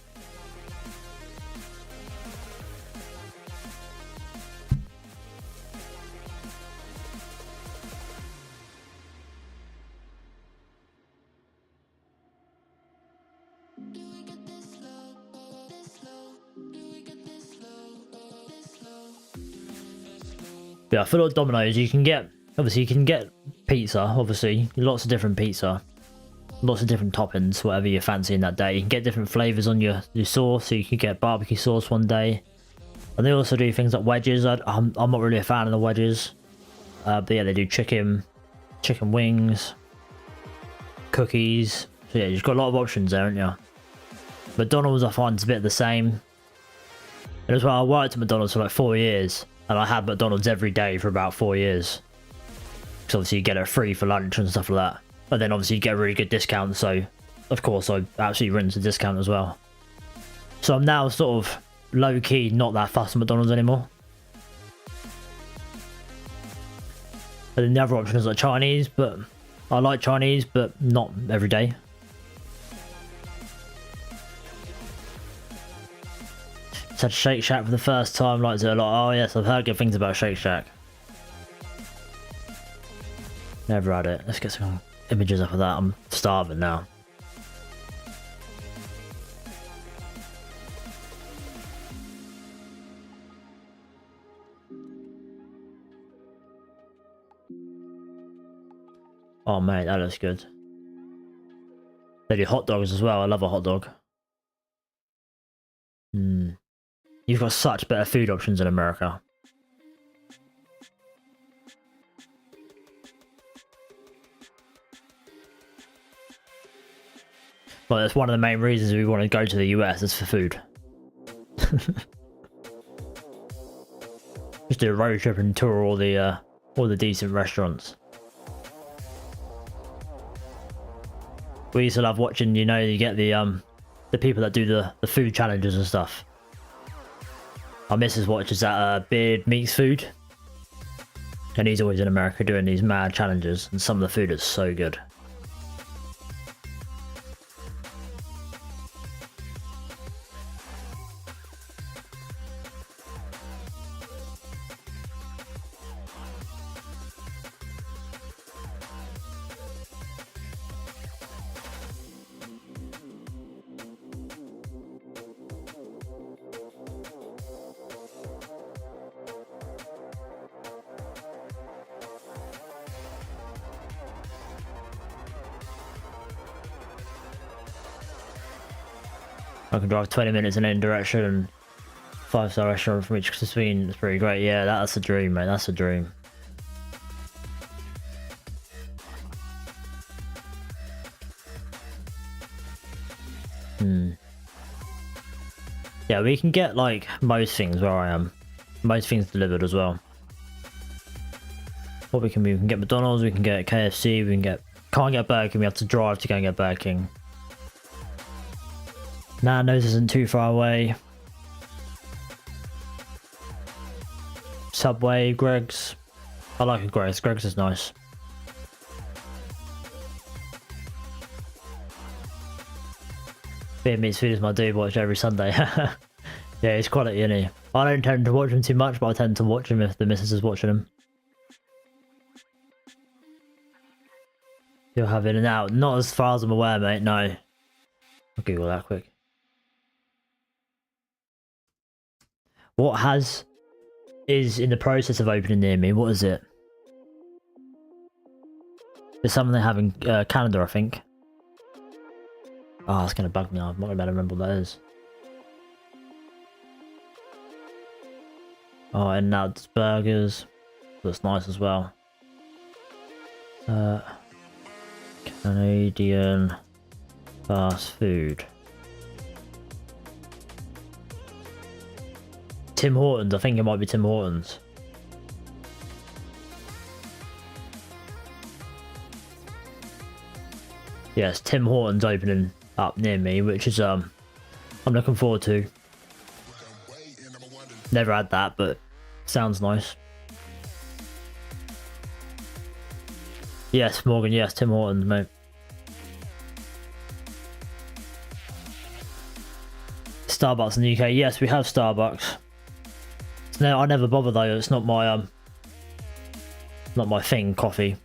Yeah, I feel like Domino's, you can get pizza, obviously, lots of different pizza, lots of different toppings, whatever you fancy in that day. You can get different flavours on your sauce, so you can get barbecue sauce one day. And they also do things like wedges. I'm not really a fan of the wedges. But yeah, they do chicken wings, cookies. So yeah, you've got a lot of options there, haven't you? McDonald's I find is a bit of the same. And as well, I worked at McDonald's for like 4 years. And I had McDonald's every day for about 4 years. Because obviously you get it free for lunch and stuff like that. But then obviously you get a really good discount. So, of course, I absolutely rinse the discount as well. So I'm now sort of low-key not that fussed at McDonald's anymore. And then the other option is like Chinese. But I like Chinese, but not every day. Had Shake Shack for the first time, liked it a lot. Oh yes, I've heard good things about Shake Shack. Never had it. Let's get some images up of that. I'm starving now. Oh mate, that looks good. They do hot dogs as well. I love a hot dog. You've got such better food options in America. Well, that's one of the main reasons we want to go to the US is for food. Just do a road trip and tour all the decent restaurants. We used to love watching, you know, you get the people that do the food challenges and stuff. Our missus watches that Beard Meats Food. And he's always in America doing these mad challenges. And some of the food is so good. I can drive 20 minutes in any direction and 5-star restaurant from each cuisine. It's pretty great. Yeah, that's a dream, mate. That's a dream. Yeah, we can get like most things where I am. Most things delivered as well. What we can get McDonald's, we can get KFC, can't get Burger King, we have to drive to go and get Burger King. Nando's isn't too far away. Subway, Greg's. I like a Greg's. Greg's is nice. Beer Meats Food is my dude, watch every Sunday. Yeah, it's quality, isn't he? I don't tend to watch him too much, but I tend to watch him if the missus is watching him. You'll have In and Out. Not as far as I'm aware, mate, no. I'll Google that quick. What is in the process of opening near me? What is it? There's something they have in Canada, I think. Oh, it's going to bug me. I'm not going to be able to remember what that is. Oh, In and Out burgers. That's nice as well. Canadian fast food. Tim Hortons. I think it might be Tim Hortons. Yes, Tim Hortons opening up near me, which is I'm looking forward to. Never had that, but sounds nice. Yes, Morgan, yes, Tim Hortons, mate. Starbucks in the UK, yes, we have Starbucks. No, I never bother though, it's not my thing, coffee.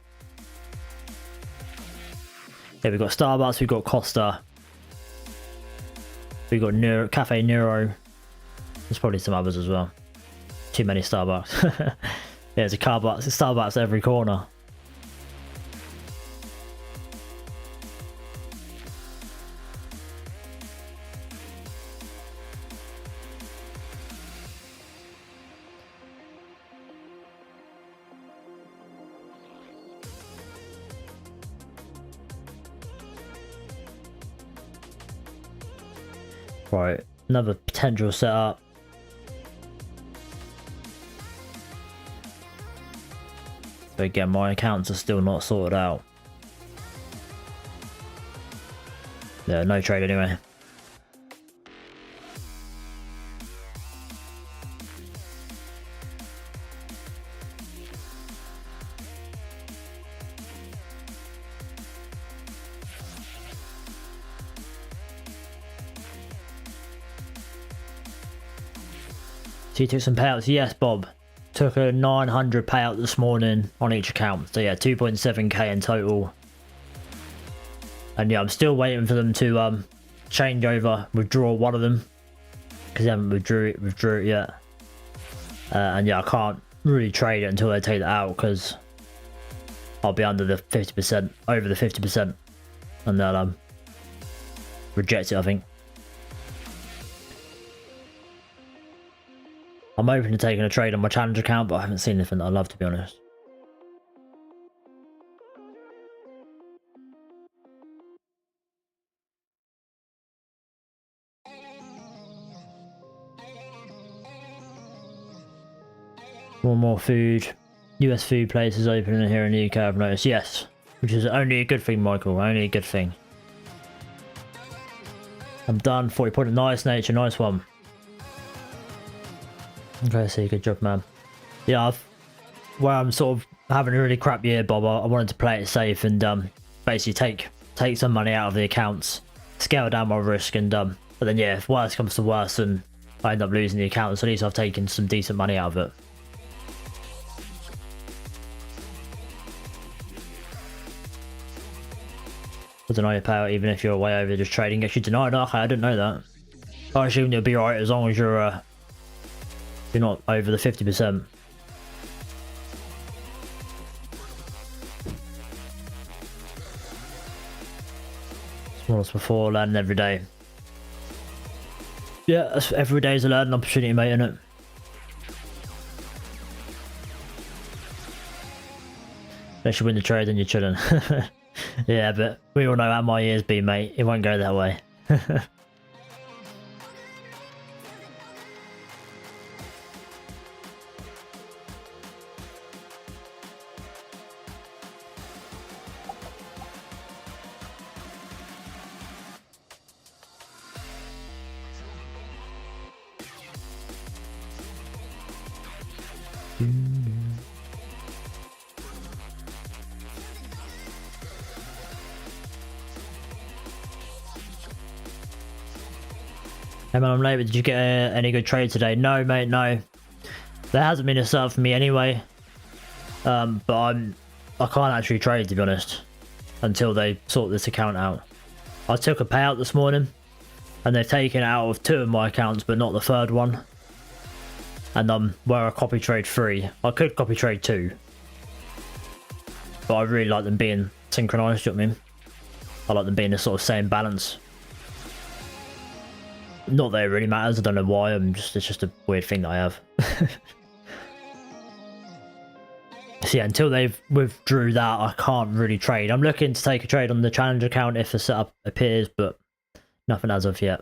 Yeah, we've got Starbucks, we've got Costa. We've got Cafe Nero. There's probably some others as well. Too many Starbucks. Yeah, there's a Starbucks at every corner. Right, another potential setup. But again, my accounts are still not sorted out. Yeah, no trade anyway. So you took some payouts? Yes, Bob. Took a 900 payout this morning on each account. So yeah, 2.7k in total. And yeah, I'm still waiting for them to change over, withdraw one of them. Because they haven't withdrew it yet. And yeah, I can't really trade it until they take that out, because I'll be under the 50%, over the 50%. And they'll reject it, I think. I'm open to taking a trade on my challenge account, but I haven't seen anything that I love, to be honest. More food. US food places opening here in the UK, I've noticed. Yes, which is only a good thing, Michael. Only a good thing. I'm done. 40 point. Nice, Nature. Nice one. Okay, see, good job, man. Yeah, where I'm sort of having a really crap year, Bob, I wanted to play it safe and basically take some money out of the accounts, scale down my risk, and but then yeah, if worse comes to worse and I end up losing the account, so at least I've taken some decent money out of it. I deny your payout even if you're way over just trading gets you denied. Okay, I didn't know that. I assume it'll be alright as long as you're not over the 50%. Smallest before, learning every day. Yeah, every day is a learning opportunity, mate, isn't it? Unless you win the trade, then you're chilling. Yeah, but we all know how my year's been, mate. It won't go that way. Hey man, I'm late, but did you get any good trade today? No, mate, no. There hasn't been a setup for me anyway. But I can't actually trade, to be honest, until they sort this account out. I took a payout this morning, and they've taken it out of 2 of my accounts, but not the 3rd one. And where I copy trade 3, I could copy trade 2, but I really like them being synchronized. You know what I mean? I like them being the sort of same balance. Not that it really matters. I don't know why. It's just a weird thing that I have. So yeah, until they've withdrew that, I can't really trade. I'm looking to take a trade on the challenge account if the setup appears, but nothing as of yet.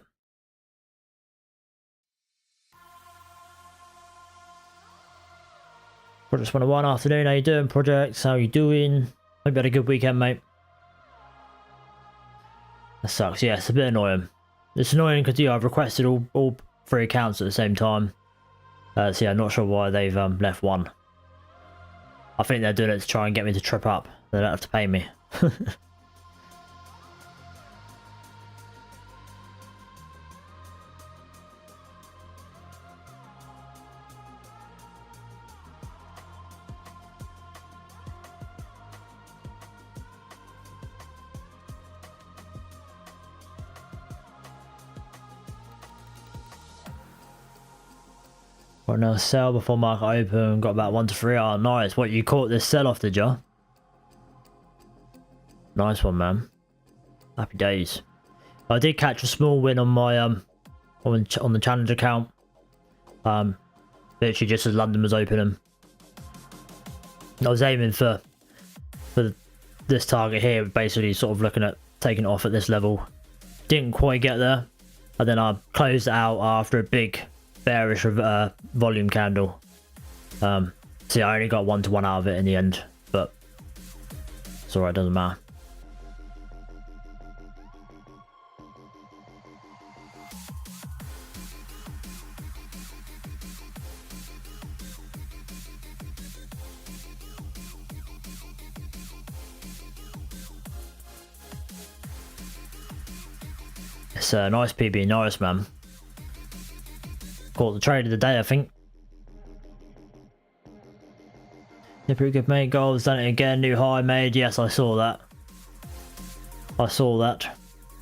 Projects 101 afternoon. How you doing, Projects? How you doing? Hope you had a good weekend, mate. That sucks. Yeah, it's a bit annoying. It's annoying because I've requested all 3 accounts at the same time. So yeah, I'm not sure why they've left one. I think they're doing it to try and get me to trip up. They don't have to pay me. Right now, sell before market open. Got about 1 to 3. Oh, nice. What, you caught this sell off, did you? Nice one, man. Happy days. I did catch a small win on my on the challenge account. Literally just as London was opening. I was aiming for this target here, basically sort of looking at taking it off at this level. Didn't quite get there, and then I closed it out after a big bearish volume candle. See, I only got 1 to 1 out of it in the end, but it's alright, doesn't matter. It's a nice PB, nice, man. Caught the trade of the day, I think. Yeah, pretty good, mate. Gold's done it again. New high made. Yes, I saw that. I saw that.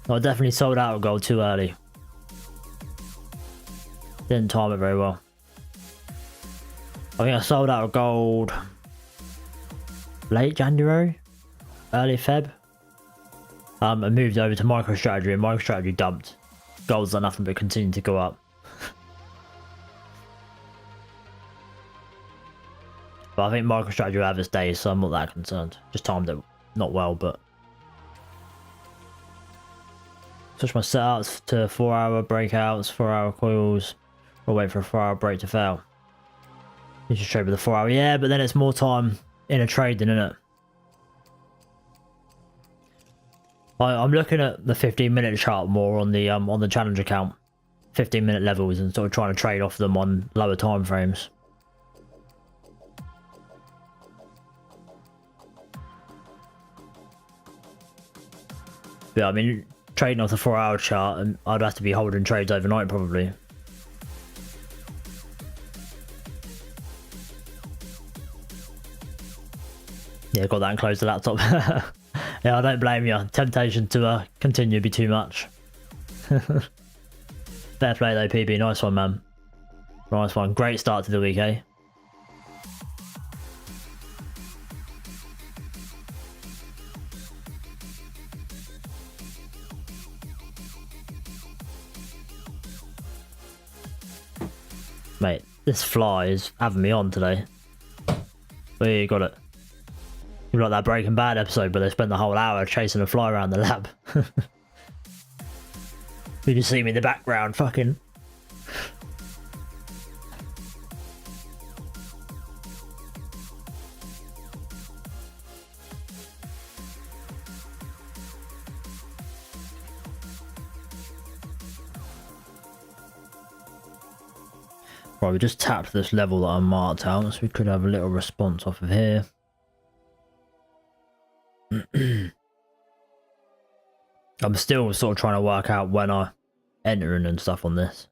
I definitely sold out of gold too early. Didn't time it very well. I think I sold out of gold late January, early Feb. I moved over to MicroStrategy, and MicroStrategy dumped. Gold's done nothing but continue to go up. But I think MicroStrategy will have its days, so I'm not that concerned. Just timed it not well, but... Switch my setups to 4-hour breakouts, 4-hour coils. Or wait for a 4-hour break to fail. You should trade with the 4-hour. Yeah, but then it's more time in a trade than in it. I'm looking at the 15-minute chart more on the challenge account. 15-minute levels and sort of trying to trade off them on lower time frames. Yeah, I mean, trading off the 4-hour chart, and I'd have to be holding trades overnight probably. Yeah, got that and closed the laptop. Yeah, I don't blame you. Temptation to continue would be too much. Fair play though, PB. Nice one, man. Nice one. Great start to the week, eh? Mate, this fly is having me on today. We got it. You've got that Breaking Bad episode, but they spent the whole hour chasing a fly around the lab. You just see me in the background, fucking. Right, we just tapped this level that I marked out, so we could have a little response off of here. I'm still sort of trying to work out when I enter in and stuff on this.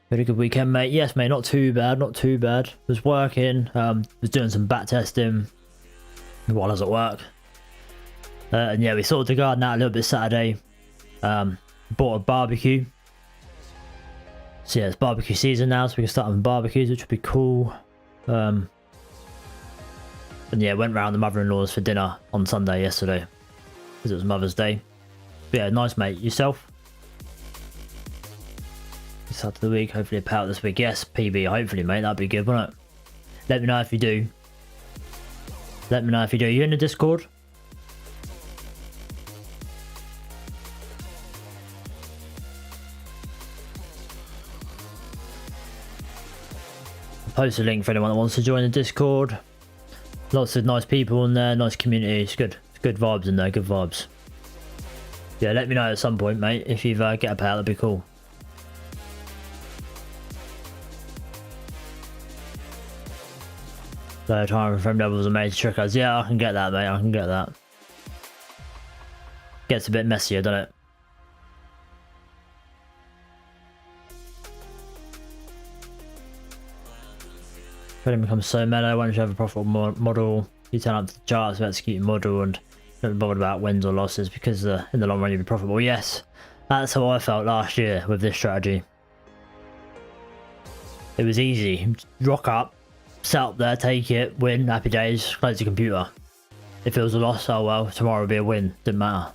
Very good weekend, mate. Yes, mate, not too bad, not too bad. Was working, was doing some back testing while I was at work. And yeah, we sorted the garden out a little bit Saturday. Bought a barbecue. So yeah, it's barbecue season now, so we can start having barbecues, which would be cool. And yeah, went round the mother-in-law's for dinner on Sunday yesterday, because it was Mother's Day. But yeah, nice, mate. Yourself? Start of the week, hopefully a payout this week. Yes, PB, hopefully, mate. That'd be good, wouldn't it? Let me know if you do. Let me know if you do. Are you in the Discord? Post a link for anyone that wants to join the Discord. Lots of nice people in there, nice community. It's good. It's good vibes in there, good vibes. Yeah, let me know at some point, mate. If you get a payout, that'd be cool. So trying to frame levels and major trickers. Yeah, I can get that, mate. I can get that. Gets a bit messier, doesn't it? Trading becomes so mellow once you have a profitable model. You turn up to the charts to execute your model and don't be bothered about wins or losses because in the long run you'll be profitable. Yes, that's how I felt last year with this strategy. It was easy. Rock up, set up there, take it, win, happy days, close the computer. If it was a loss, oh well, tomorrow will be a win, didn't matter.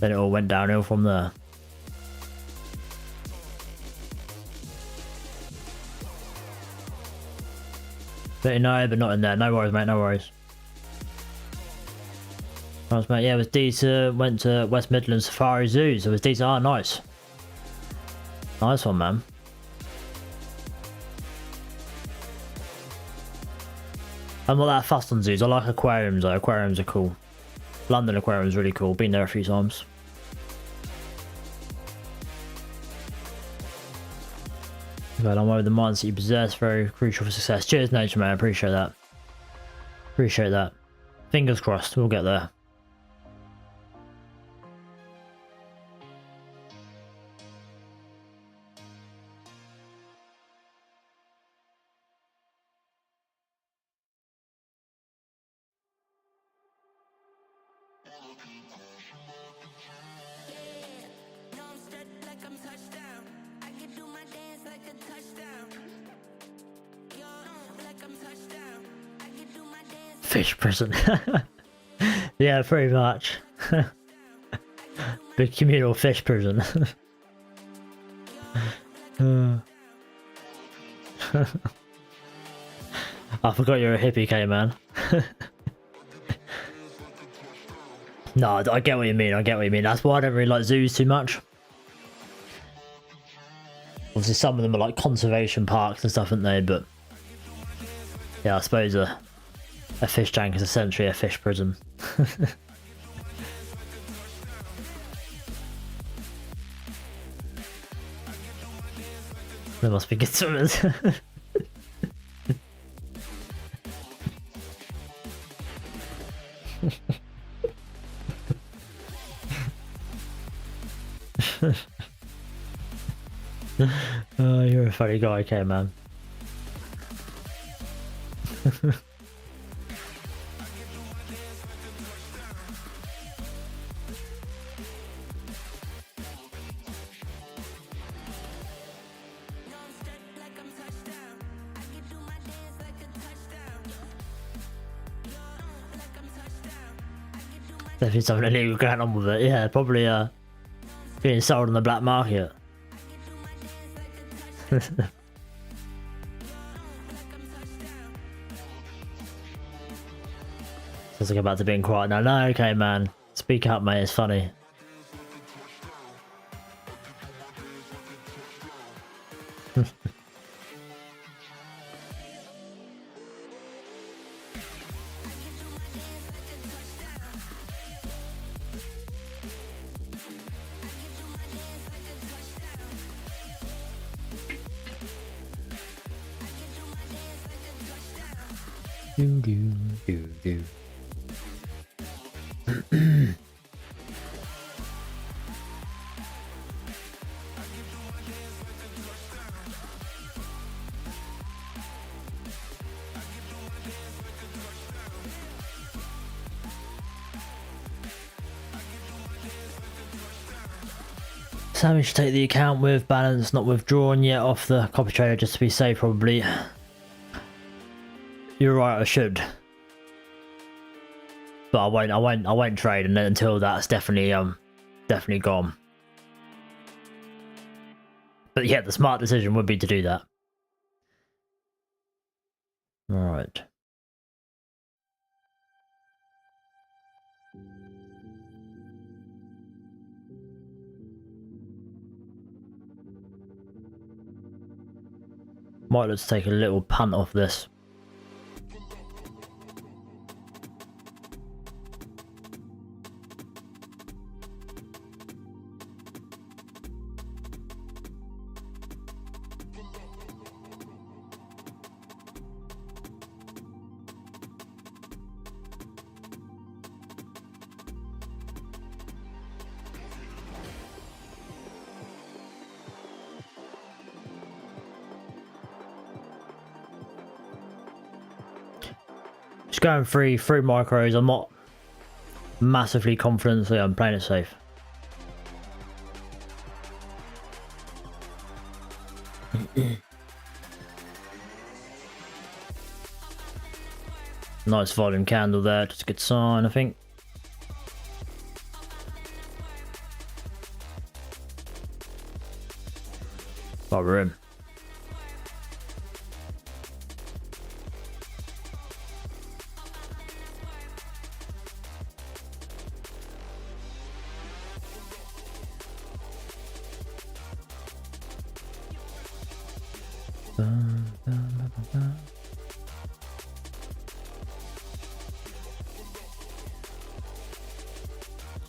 Then it all went downhill from there. But no, but not in there. No worries, mate, no worries. Nice, mate. Yeah, it was decent. Went to West Midlands Safari Zoo, so it was decent. Oh, nice. Nice one, man. I'm not that fussed on zoos. I like aquariums though. Aquariums are cool. London Aquarium's really cool. Been there a few times. But I'm over the mindset you possess. Very crucial for success. Cheers, nature, man. I appreciate that. Appreciate that. Fingers crossed. We'll get there. Fish prison. Yeah, pretty much. Big communal fish prison. I forgot you're a hippie, K-man. No, I get what you mean. I get what you mean. That's why I don't really like zoos too much. Obviously, some of them are like conservation parks and stuff, aren't they? But yeah, I suppose a fish tank is essentially a fish prison. There must be good swimmers. Oh, you're a funny guy, okay, man. Definitely something illegal going on with it. Yeah, probably being sold on the black market. Sounds like about to being quiet now. No, okay, man. Speak up, mate. It's funny. Do do do do. Sammy should take the account with balance not withdrawn yet off the copy trader just to be safe, probably. You're right, I should. But I won't trade until that's definitely gone. But yeah, the smart decision would be to do that. Alright. Might let's take a little punt off this. Just going through micros. I'm not massively confident, so yeah, I'm playing it safe. Nice volume candle there, just a good sign, I think. Oh, we're in.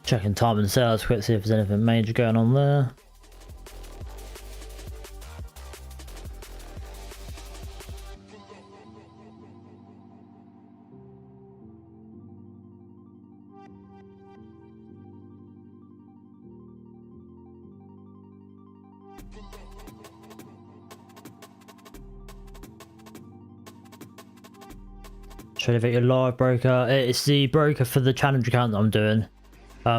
Checking time and sales quick, see if there's anything major going on there. Tradeify your live broker. It's the broker for the challenge account that I'm doing.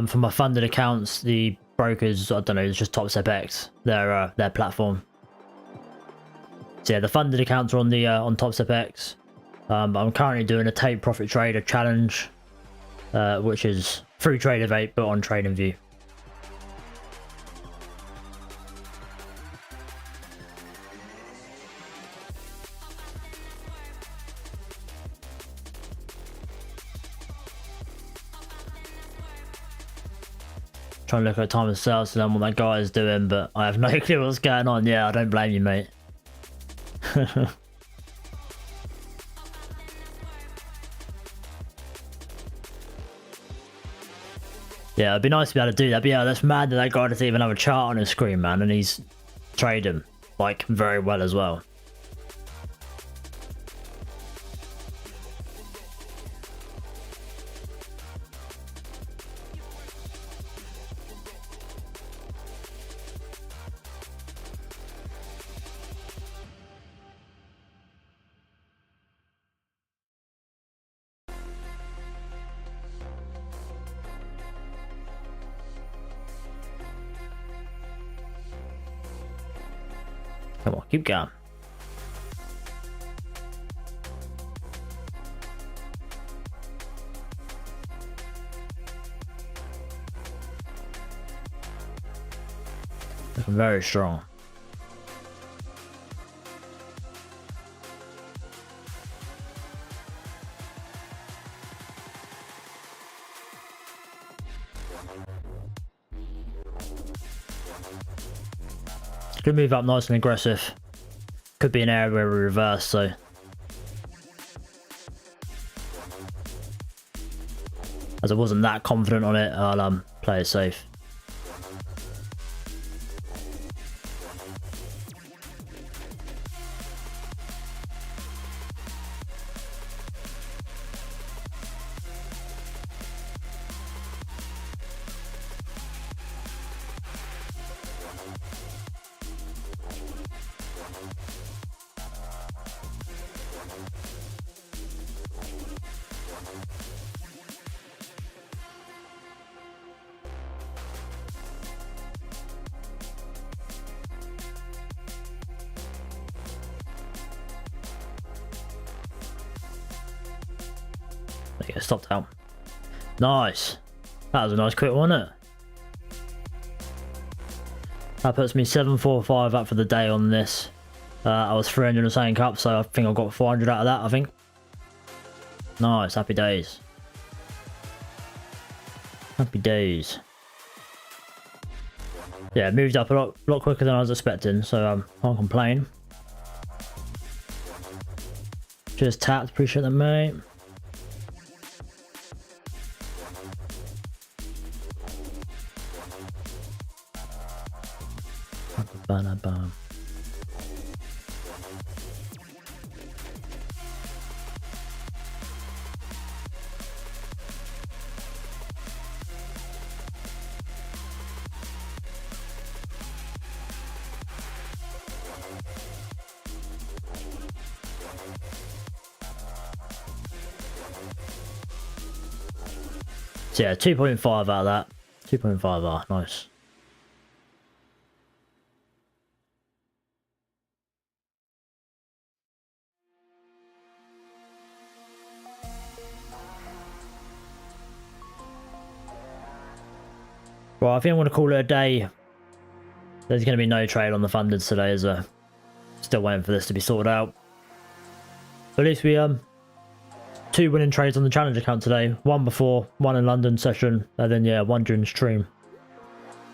For my funded accounts, the brokers, I don't know, it's just Topstep X, their platform. So yeah, the funded accounts are on the on Topstep X. I'm currently doing a take profit trader challenge, which is through Tradeify but on TradingView. Trying to look at time of sales to know what that guy is doing, but I have no clue what's going on. Yeah, I don't blame you, mate. Yeah, it'd be nice to be able to do that, but yeah, that's mad that guy doesn't even have a chart on his screen, man, and he's trading, like, very well as well. Come on, keep going. Looking very strong. Could move up nice and aggressive. Could be an area where we reverse, so. As I wasn't that confident on it, I'll play it safe. There you go, stopped out. Nice. That was a nice quick one, wasn't it? That puts me 745 up for the day on this. I was 300 and something up, so I think I got 400 out of that, I think. Nice, happy days. Happy days. Yeah, it moved up a lot quicker than I was expecting, so can't complain. Just tapped, appreciate that, mate. Ba-da-bum. So yeah, 2.5 out of that. 2.5R, nice. Well, I think I'm going to call it a day. There's going to be no trade on the funded today, is there? Still waiting for this to be sorted out. But at least we 2 winning trades on the challenge account today. 1 before, 1 in London session, and then yeah, 1 during the stream.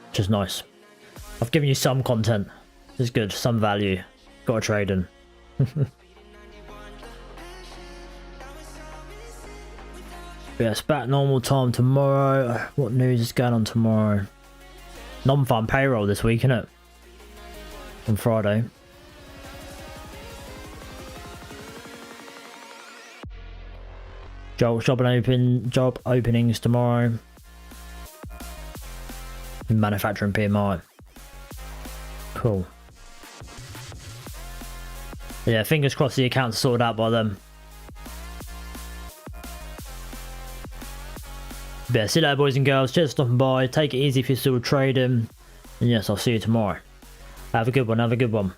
Which is nice. I've given you some content. It's good, some value. Got a trade in. Yeah, it's back normal time tomorrow. What news is going on tomorrow? Non-farm payroll this week, isn't it? On Friday. Job openings tomorrow. Manufacturing PMI. Cool. Yeah, fingers crossed the account's sorted out by them. But yeah, see you later, boys and girls. Cheers for stopping by. Take it easy if you're still trading. And yes, I'll see you tomorrow. Have a good one. Have a good one.